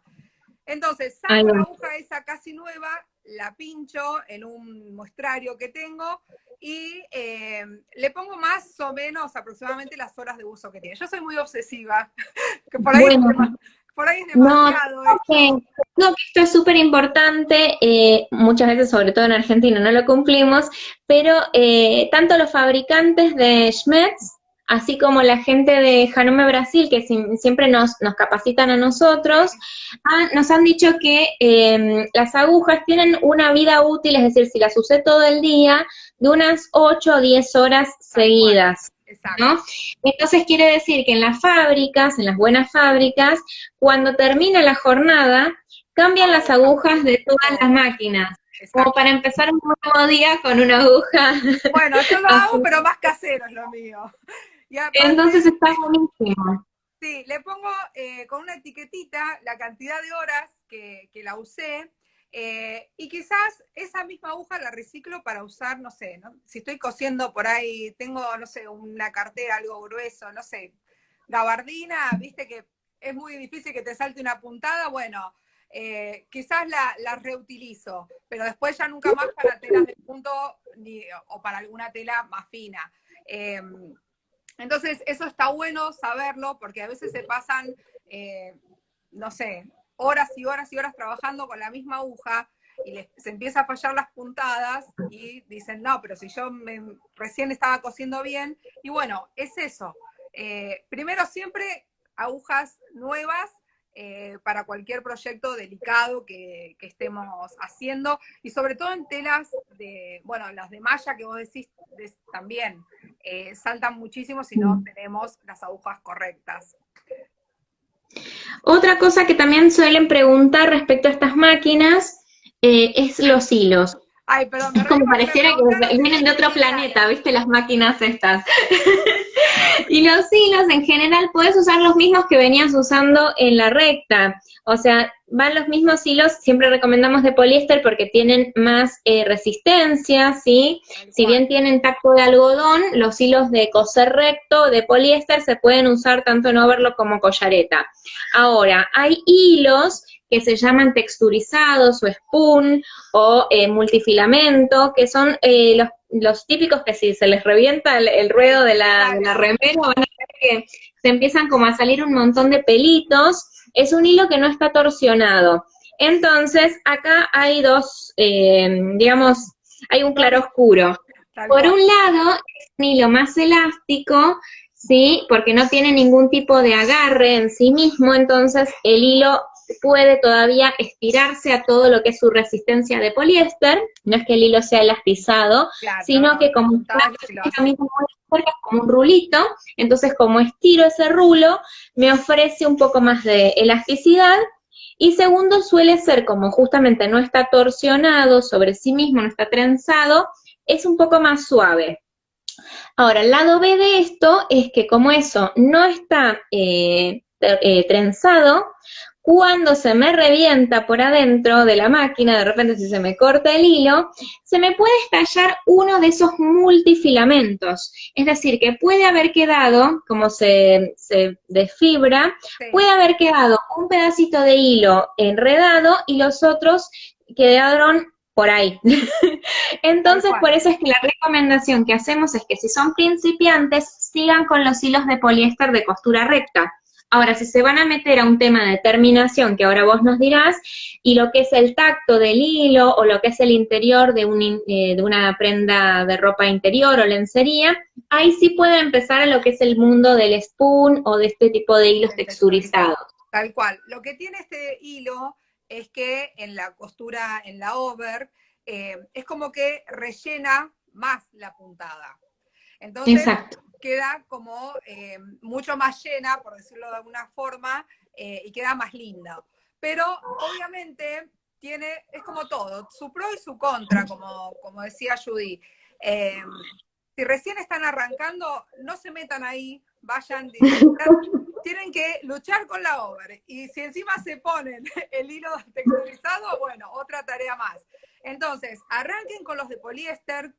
Entonces, saco la aguja esa casi nueva, la pincho en un muestrario que tengo y le pongo más o menos aproximadamente las horas de uso que tiene. Yo soy muy obsesiva, que por ahí, por ahí es demasiado esto. No, que esto es súper importante, muchas veces, sobre todo en Argentina, no lo cumplimos, pero tanto los fabricantes de Schmetz, así como la gente de Janome Brasil, que siempre nos capacitan a nosotros, nos han dicho que las agujas tienen una vida útil, es decir, si las usé todo el día, de unas 8 o 10 horas seguidas. ¿No? Entonces quiere decir que en las fábricas, en las buenas fábricas, cuando termina la jornada, cambian las agujas de todas las máquinas. Como para empezar un nuevo día con una aguja. Bueno, yo lo hago, pero más casero es lo mío. Y aparte, entonces está buenísimo. Sí, le pongo con una etiquetita la cantidad de horas que la usé, y quizás esa misma aguja la reciclo para usar, no sé, ¿no? Si estoy cosiendo por ahí, tengo, no sé, una cartera algo grueso, no sé, gabardina, viste que es muy difícil que te salte una puntada, bueno, quizás la reutilizo, pero después ya nunca más para telas de punto o para alguna tela más fina. Entonces, eso está bueno saberlo, porque a veces se pasan, no sé, horas y horas y horas trabajando con la misma aguja y se empieza a fallar las puntadas y dicen, no, pero si yo recién estaba cosiendo bien. Y bueno, es eso. Primero siempre agujas nuevas para cualquier proyecto delicado que estemos haciendo, y sobre todo en telas de, bueno, las de malla que vos decís también, saltan muchísimo si no tenemos las agujas correctas. Otra cosa que también suelen preguntar respecto a estas máquinas es los hilos. Ay, perdón, Es como pareciera que vienen de otro planeta, ¿viste? Las máquinas estas. Y los hilos, en general, puedes usar los mismos que venías usando en la recta. O sea, van los mismos hilos, siempre recomendamos de poliéster porque tienen más resistencia, ¿sí? Si bien tienen tacto de algodón, los hilos de coser recto, de poliéster, se pueden usar tanto en overlock como collareta. Ahora, hay hilos que se llaman texturizados o spoon o multifilamento, que son los típicos que si se les revienta el ruedo de la remera, van a ver que se empiezan como a salir un montón de pelitos. Es un hilo que no está torsionado. Entonces, acá hay dos, digamos, hay un claroscuro. Por un lado, es un hilo más elástico, ¿sí? Porque no tiene ningún tipo de agarre en sí mismo, entonces el hilo puede todavía estirarse a todo lo que es su resistencia de poliéster, no es que el hilo sea elastizado, claro, sino que como es como un rulito, entonces como estiro ese rulo, me ofrece un poco más de elasticidad, y segundo, suele ser como justamente no está torsionado sobre sí mismo, no está trenzado, es un poco más suave. Ahora, el lado B de esto es que como eso no está trenzado, cuando se me revienta por adentro de la máquina, de repente si se me corta el hilo, se me puede estallar uno de esos multifilamentos. Es decir, que puede haber quedado, como se desfibra, sí, puede haber quedado un pedacito de hilo enredado y los otros quedaron por ahí. Entonces, por eso es que la recomendación que hacemos es que si son principiantes, sigan con los hilos de poliéster de costura recta. Ahora, si se van a meter a un tema de terminación, que ahora vos nos dirás, y lo que es el tacto del hilo, o lo que es el interior de una prenda de ropa interior o lencería, ahí sí pueden empezar a lo que es el mundo del spoon o de este tipo de hilos texturizados. Tal cual. Lo que tiene este hilo es que en la costura, en la over, es como que rellena más la puntada. Entonces, exacto, queda como mucho más llena, por decirlo de alguna forma, y queda más linda. Pero obviamente es como todo, su pro y su contra, como decía Judy. Si recién están arrancando, no se metan ahí, vayan, tienen que luchar con la over. Y si encima se ponen el hilo texturizado, bueno, otra tarea más. Entonces, arranquen con los de poliéster,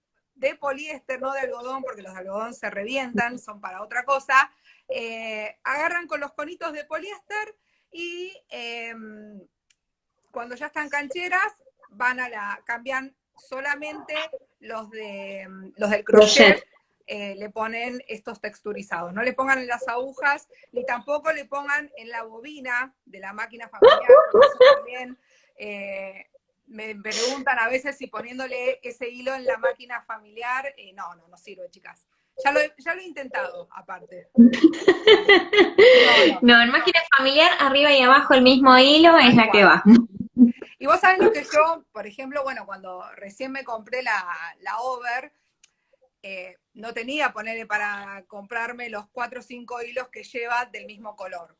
no de algodón, porque los de algodón se revientan, son para otra cosa. Agarran con los conitos de poliéster y cuando ya están cancheras, cambian solamente los del crochet. Le ponen estos texturizados. No le pongan en las agujas, ni tampoco le pongan en la bobina de la máquina familiar, porque eso también me preguntan a veces si poniéndole ese hilo en la máquina familiar, no sirve, chicas. Ya lo he intentado, aparte. No, en máquina familiar, arriba y abajo el mismo hilo es la que va. Y vos sabés lo que yo, por ejemplo, bueno, cuando recién me compré la over, no tenía, ponerle para comprarme los 4 o 5 hilos que lleva del mismo color.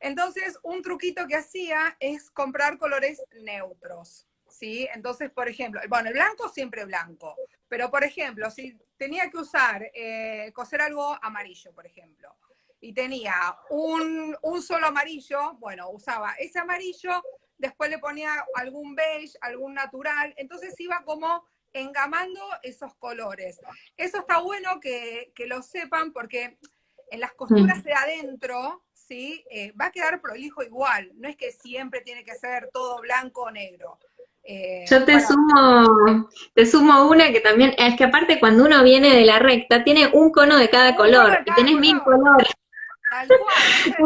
Entonces, un truquito que hacía es comprar colores neutros, ¿sí? Entonces, por ejemplo, bueno, el blanco siempre blanco, pero por ejemplo, si tenía que usar, coser algo amarillo, por ejemplo, y tenía un solo amarillo, bueno, usaba ese amarillo, después le ponía algún beige, algún natural, entonces iba como engamando esos colores. Eso está bueno que lo sepan porque en las costuras de adentro, ¿sí? Va a quedar prolijo igual, no es que siempre tiene que ser todo blanco o negro. Yo te sumo una que también, es que aparte cuando uno viene de la recta, tiene un cono de cada color, y tenés 1000 colores. Tal cual.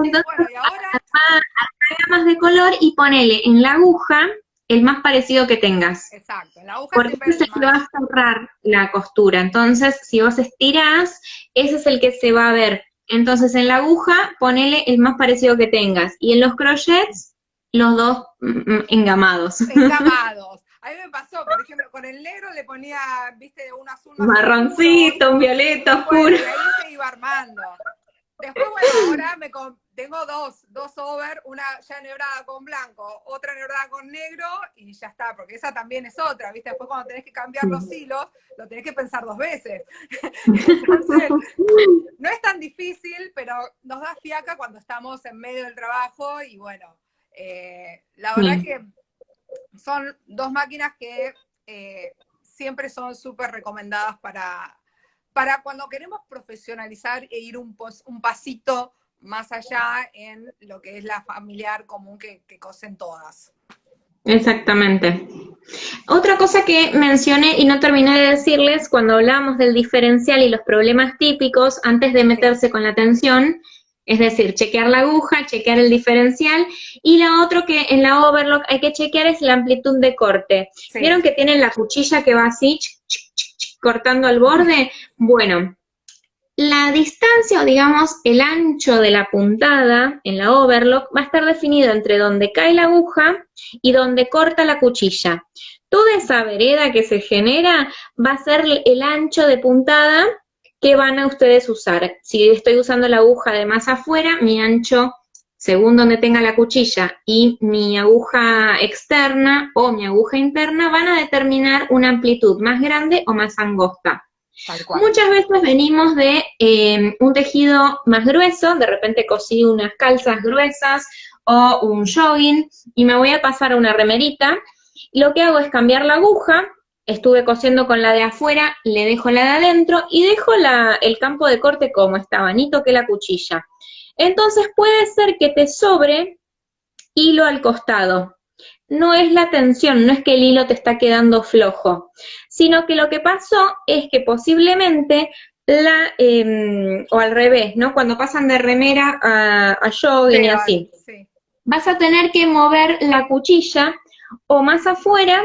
Entonces, bueno, y ahora agrega más de color y ponele en la aguja el más parecido que tengas. Exacto, en la aguja porque ese es el que va a cerrar la costura. Entonces, si vos estirás, ese es el que se va a ver Entonces en la aguja ponele el más parecido que tengas. Y en los crochets, los dos engamados. Encamados. A mí me pasó, por ejemplo, con el negro le ponía, viste, un azul más Marroncito, un violeta oscuro. Bueno, y ahí se iba armando. Después, bueno, ahora tengo dos over, una ya enhebrada con blanco, otra enhebrada con negro, y ya está, porque esa también es otra, ¿viste? Después cuando tenés que cambiar los hilos, lo tenés que pensar 2 veces. Entonces, no es tan difícil, pero nos da fiaca cuando estamos en medio del trabajo, y bueno, la verdad que son 2 máquinas que siempre son súper recomendadas para cuando queremos profesionalizar e ir un pasito más allá en lo que es la familiar común que cosen todas. Exactamente. Otra cosa que mencioné y no terminé de decirles cuando hablábamos del diferencial y los problemas típicos antes de meterse con la tensión, es decir, chequear la aguja, chequear el diferencial, y la otra que en la overlock hay que chequear es la amplitud de corte. Sí. ¿Vieron que tienen la cuchilla que va así, cortando al borde? Bueno, la distancia, o digamos, el ancho de la puntada en la overlock va a estar definido entre donde cae la aguja y donde corta la cuchilla. Toda esa vereda que se genera va a ser el ancho de puntada que van a ustedes usar. Si estoy usando la aguja de más afuera, mi ancho, según donde tenga la cuchilla, y mi aguja externa o mi aguja interna van a determinar una amplitud más grande o más angosta. Muchas veces venimos de un tejido más grueso, de repente cosí unas calzas gruesas o un jogging y me voy a pasar a una remerita. Lo que hago es cambiar la aguja, estuve cosiendo con la de afuera, le dejo la de adentro y dejo el campo de corte como estaba, ni toqué la cuchilla. Entonces puede ser que te sobre hilo al costado. No es la tensión, no es que el hilo te está quedando flojo, sino que lo que pasó es que posiblemente o al revés, ¿no? Cuando pasan de remera a jogging y así, sí, vas a tener que mover la cuchilla o más afuera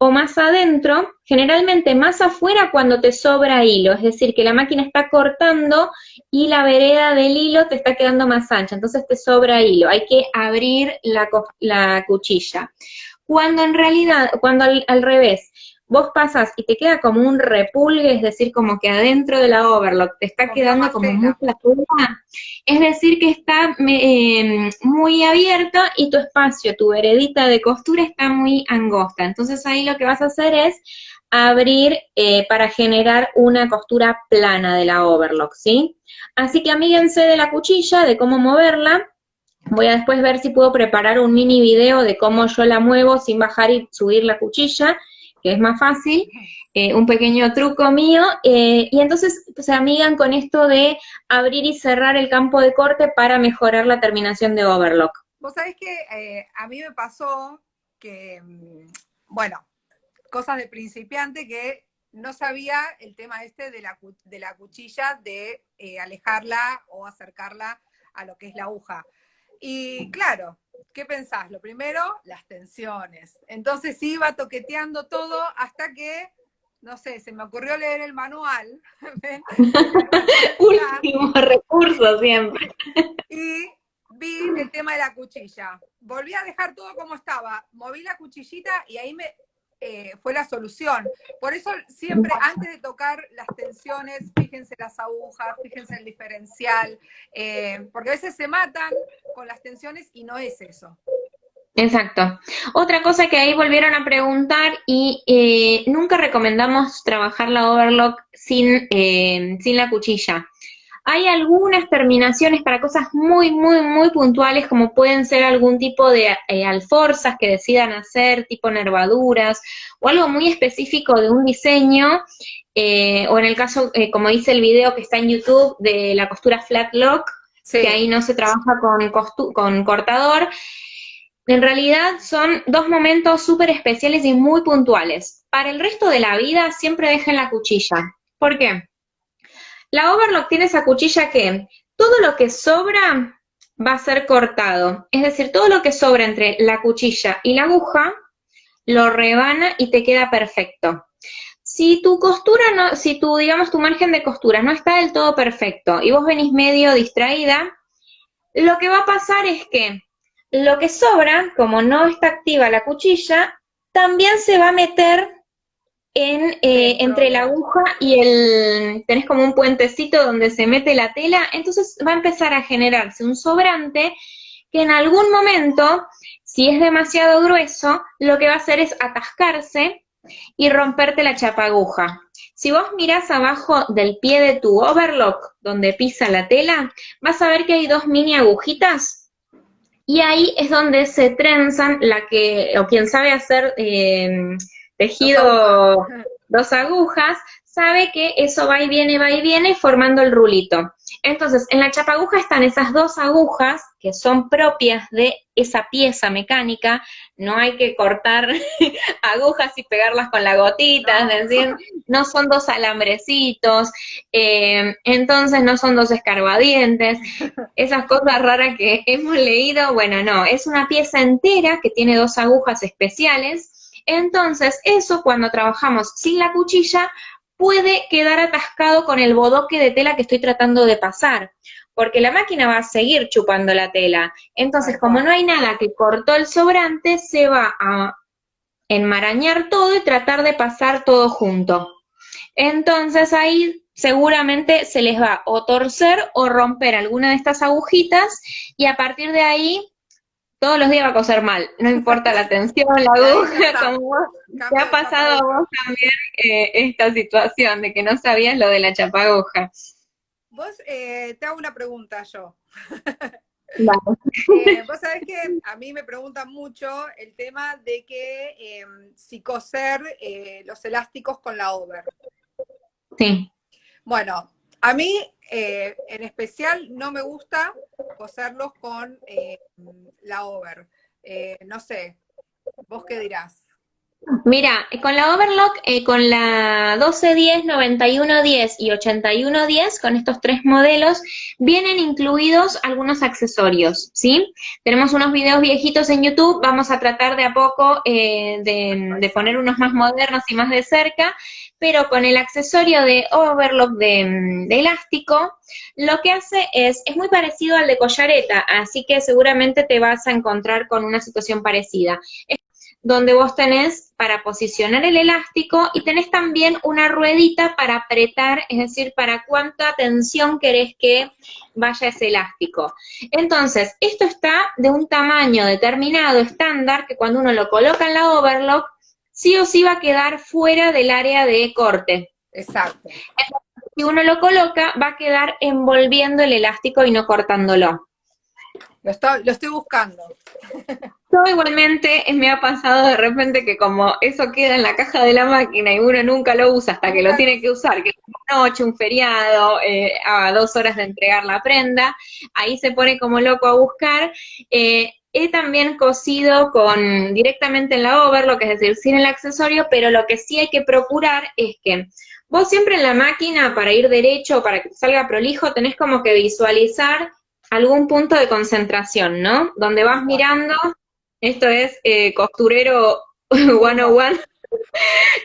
o más adentro, generalmente más afuera cuando te sobra hilo, es decir, que la máquina está cortando y la vereda del hilo te está quedando más ancha, entonces te sobra hilo, hay que abrir la cuchilla. Cuando en realidad, cuando al revés, vos pasas y te queda como un repulgue, es decir, como que adentro de la overlock te está quedando como mucha tela, es decir, que está muy abierto y tu espacio, tu veredita de costura está muy angosta. Entonces ahí lo que vas a hacer es abrir para generar una costura plana de la overlock, ¿sí? Así que amíguense de la cuchilla, de cómo moverla. Voy a después ver si puedo preparar un mini video de cómo yo la muevo sin bajar y subir la cuchilla, que es más fácil, un pequeño truco mío, y entonces se amigan con esto de abrir y cerrar el campo de corte para mejorar la terminación de overlock. Vos sabés que a mí me pasó que, bueno, cosas de principiante que no sabía el tema este de la cuchilla, de alejarla o acercarla a lo que es la aguja. Y claro, ¿qué pensás? Lo primero, las tensiones. Entonces iba toqueteando todo hasta que, no sé, se me ocurrió leer el manual. Último recurso siempre. Y vi el tema de la cuchilla. Volví a dejar todo como estaba. Moví la cuchillita y ahí fue la solución. Por eso siempre, antes de tocar las tensiones, fíjense las agujas, fíjense el diferencial, porque a veces se matan con las tensiones y no es eso. Exacto. Otra cosa que ahí volvieron a preguntar, y nunca recomendamos trabajar la overlock sin la cuchilla. Hay algunas terminaciones para cosas muy, muy, muy puntuales, como pueden ser algún tipo de alforzas que decidan hacer, tipo nervaduras, o algo muy específico de un diseño, o en el caso, como dice el video que está en YouTube, de la costura flat lock, sí, que ahí no se trabaja con cortador. En realidad son 2 momentos súper especiales y muy puntuales. Para el resto de la vida siempre dejen la cuchilla. ¿Por qué? La overlock tiene esa cuchilla que todo lo que sobra va a ser cortado. Es decir, todo lo que sobra entre la cuchilla y la aguja lo rebana y te queda perfecto. Si tu costura no, si tu, digamos, tu margen de costura no está del todo perfecto y vos venís medio distraída, lo que va a pasar es que lo que sobra, como no está activa la cuchilla, también se va a meter Dentro entre la de... aguja y tenés como un puentecito donde se mete la tela, entonces va a empezar a generarse un sobrante que en algún momento, si es demasiado grueso, lo que va a hacer es atascarse y romperte la chapa aguja. Si vos mirás abajo del pie de tu overlock, donde pisa la tela, vas a ver que hay dos mini agujitas y ahí es donde se trenzan o quien sabe hacer Dos agujas. tejido dos agujas, sabe que eso va y viene formando el rulito. Entonces, en la chapaguja están esas dos agujas que son propias de esa pieza mecánica, no hay que cortar agujas y pegarlas con la gotita, No. es decir, no son dos alambrecitos, entonces no son dos escarbadientes, esas cosas raras que hemos leído, bueno, no, es una pieza entera que tiene dos agujas especiales, entonces eso cuando trabajamos sin la cuchilla puede quedar atascado con el bodoque de tela que estoy tratando de pasar, porque la máquina va a seguir chupando la tela. Entonces, Tal como no cual. hay nada que cortó el sobrante, se va a enmarañar todo y tratar de pasar todo junto. Entonces ahí seguramente se les va o torcer o romper alguna de estas agujitas y a partir de ahí todos los días va a coser mal, no importa la tensión, la Y ahí ya aguja, está. como vos, te Cambio ha de chapa pasado a aguja. vos también esta situación de que no sabías lo de la chapa aguja. Vos, te hago una pregunta yo. Vale. Vos sabés que a mí me preguntan mucho el tema de que si coser los elásticos con la over. Sí. Bueno, a mí en especial no me gusta coserlos con la over. No sé, ¿vos qué dirás? Mira, con la Overlock, con la 1210, 9110 y 8110, con estos tres modelos, vienen incluidos algunos accesorios, ¿sí? Tenemos unos videos viejitos en YouTube, vamos a tratar de a poco de poner Actualizarlos. unos más modernos y más de cerca, pero con el accesorio de Overlock de elástico, lo que hace es muy parecido al de collareta, así que seguramente te vas a encontrar con una situación parecida donde vos tenés para posicionar el elástico y tenés también una ruedita para apretar, es decir, para cuánta tensión querés que vaya ese elástico. Entonces, esto está de un tamaño determinado, estándar, que cuando uno lo coloca en la overlock, sí o sí va a quedar fuera del área de corte. Exacto. Entonces, si uno lo coloca, va a quedar envolviendo el elástico y no cortándolo. Lo estoy buscando. Yo igualmente me ha pasado de repente que como eso queda en la caja de la máquina y uno nunca lo usa hasta que lo Nunca tiene que usar, que es una noche, un feriado, a 2 horas de entregar la prenda, ahí se pone como loco a buscar. He también cosido directamente en la overlock, es decir, sin el accesorio, pero lo que sí hay que procurar es que vos siempre en la máquina, para ir derecho, para que te salga prolijo, tenés como que visualizar algún punto de concentración, ¿no? Donde vas Exacto. mirando. Esto es costurero 101,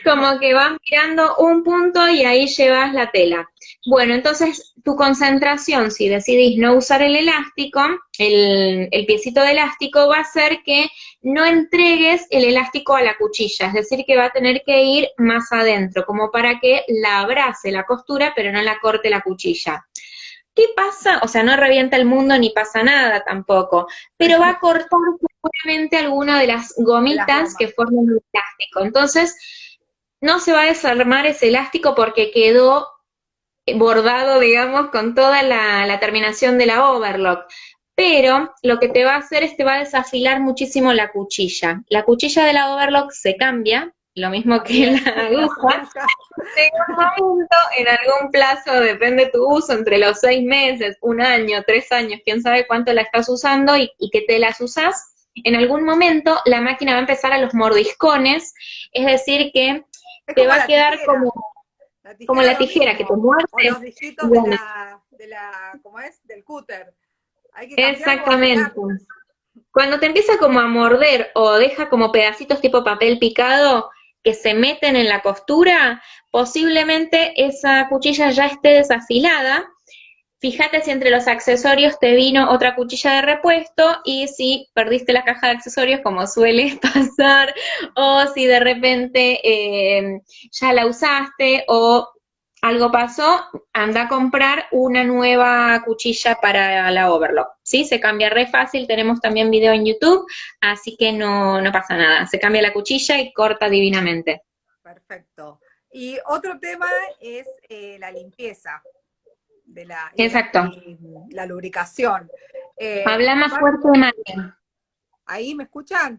como que vas mirando un punto y ahí llevas la tela. Bueno, entonces tu concentración, si decidís no usar el elástico, el piecito de elástico, va a hacer que no entregues el elástico a la cuchilla, es decir, que va a tener que ir más adentro, como para que la abrace la costura, pero no la corte la cuchilla. ¿Qué pasa? O sea, no revienta el mundo ni pasa nada tampoco, pero va a cortar seguramente alguna de las De las gomitas gomas. que forman el elástico. Entonces, no se va a desarmar ese elástico porque quedó bordado, digamos, con toda la terminación de la overlock. Pero lo que te va a hacer es te va a desafilar muchísimo la cuchilla. La cuchilla de la overlock se cambia, lo mismo que También. la Las aguja, agujas. llega un momento, en algún plazo, depende tu uso, entre los 6 meses, un año, 3 años, quién sabe cuánto la estás usando y que te las usás, en algún momento la máquina va a empezar a los mordiscones, es decir que Es te como va a la quedar tijera. La como tijera es la lo tijera que te mismo. O los muerde. disquitos de Bueno, ¿cómo es? Del cúter. Hay que cambiarlo o exactamente. arreglarlos. Cuando te empieza como a morder o deja como pedacitos tipo papel picado, que se meten en la costura, posiblemente esa cuchilla ya esté desafilada. Fíjate si entre los accesorios te vino otra cuchilla de repuesto y si perdiste la caja de accesorios, como suele pasar, o si de repente ya la usaste o algo pasó, anda a comprar una nueva cuchilla para la overlock, ¿sí? Se cambia re fácil, tenemos también video en YouTube, así que no pasa nada. Se cambia la cuchilla y corta divinamente. Perfecto. Y otro tema es la limpieza Exacto. y la lubricación. Habla más fuerte, María. ¿Ahí me escuchan?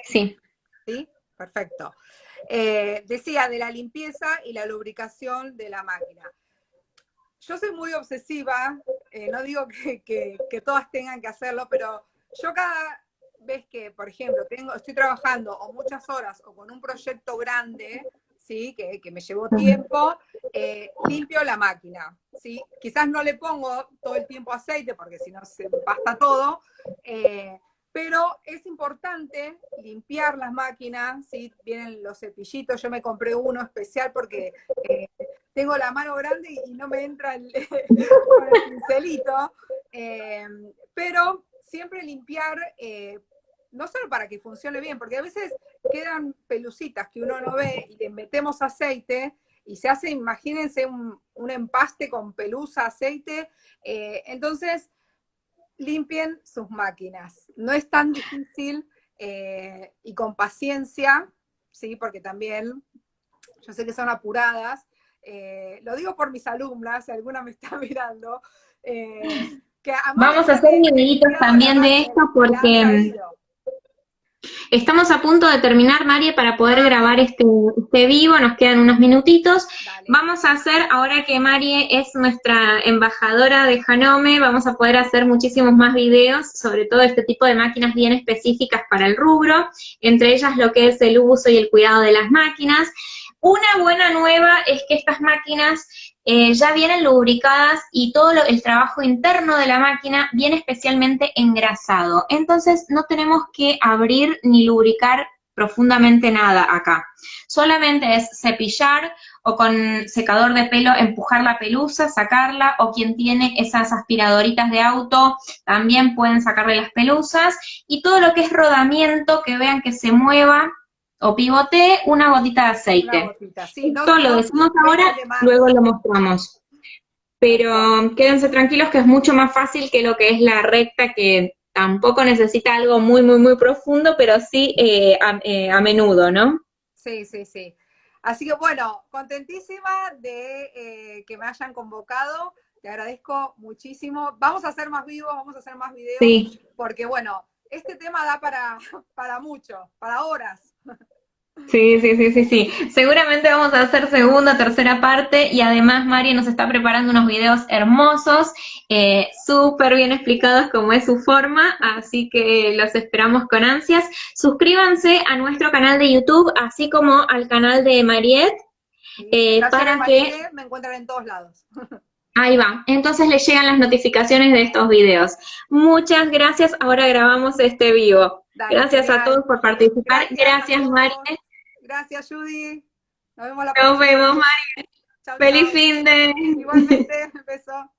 Sí. ¿Sí? Perfecto. Decía de la limpieza y la lubricación de la máquina. Yo soy muy obsesiva, no digo que todas tengan que hacerlo, pero yo cada vez que, por ejemplo, estoy trabajando o muchas horas o con un proyecto grande, ¿sí? que me llevó tiempo, limpio la máquina, ¿sí? Quizás no le pongo todo el tiempo aceite porque si no se empasta todo, pero es importante limpiar las máquinas, ¿sí? Vienen los cepillitos, yo me compré uno especial porque tengo la mano grande y no me entra con el pincelito, pero siempre limpiar, no solo para que funcione bien, porque a veces quedan pelucitas que uno no ve y le metemos aceite y se hace, imagínense, un empaste con pelusa, aceite, entonces limpien sus máquinas. No es tan difícil y con paciencia, ¿sí? Porque también yo sé que son apuradas. Lo digo por mis alumnas, si alguna me está mirando. Que vamos a hacer videitos también de esto porque estamos a punto de terminar, María, para poder grabar este vivo, nos quedan unos minutitos. Dale. Vamos a hacer, ahora que María es nuestra embajadora de Janome, vamos a poder hacer muchísimos más videos, sobre todo este tipo de máquinas bien específicas para el rubro, entre ellas lo que es el uso y el cuidado de las máquinas. Una buena nueva es que estas máquinas ya vienen lubricadas y todo el trabajo interno de la máquina viene especialmente engrasado. Entonces no tenemos que abrir ni lubricar profundamente nada acá. Solamente es cepillar o con secador de pelo empujar la pelusa, sacarla, o quien tiene esas aspiradoritas de auto también pueden sacarle las pelusas, y todo lo que es rodamiento, que vean que se mueva o pivotee, una gotita de aceite. Una gotita, sí. Esto lo decimos ahora, luego lo mostramos. Pero quédense tranquilos que es mucho más fácil que lo que es la recta, que tampoco necesita algo muy, muy, muy profundo, pero sí a menudo, ¿no? Sí, sí, sí. Así que bueno, contentísima de que me hayan convocado. Te agradezco muchísimo. Vamos a hacer más vivos, vamos a hacer más videos, sí, porque bueno, este tema da para mucho, para horas. Sí. Seguramente vamos a hacer segunda, tercera parte, y además María nos está preparando unos videos hermosos, súper bien explicados como es su forma, así que los esperamos con ansias. Suscríbanse a nuestro canal de YouTube, así como al canal de Mariette, para que... me encuentran en todos lados. Ahí va, entonces les llegan las notificaciones de estos videos. Muchas gracias, ahora grabamos este vivo. Dale, gracias genial. A todos por participar. Gracias María. Gracias, Judy. Nos vemos la próxima. Nos vemos, María. Feliz fin de... Igualmente, beso.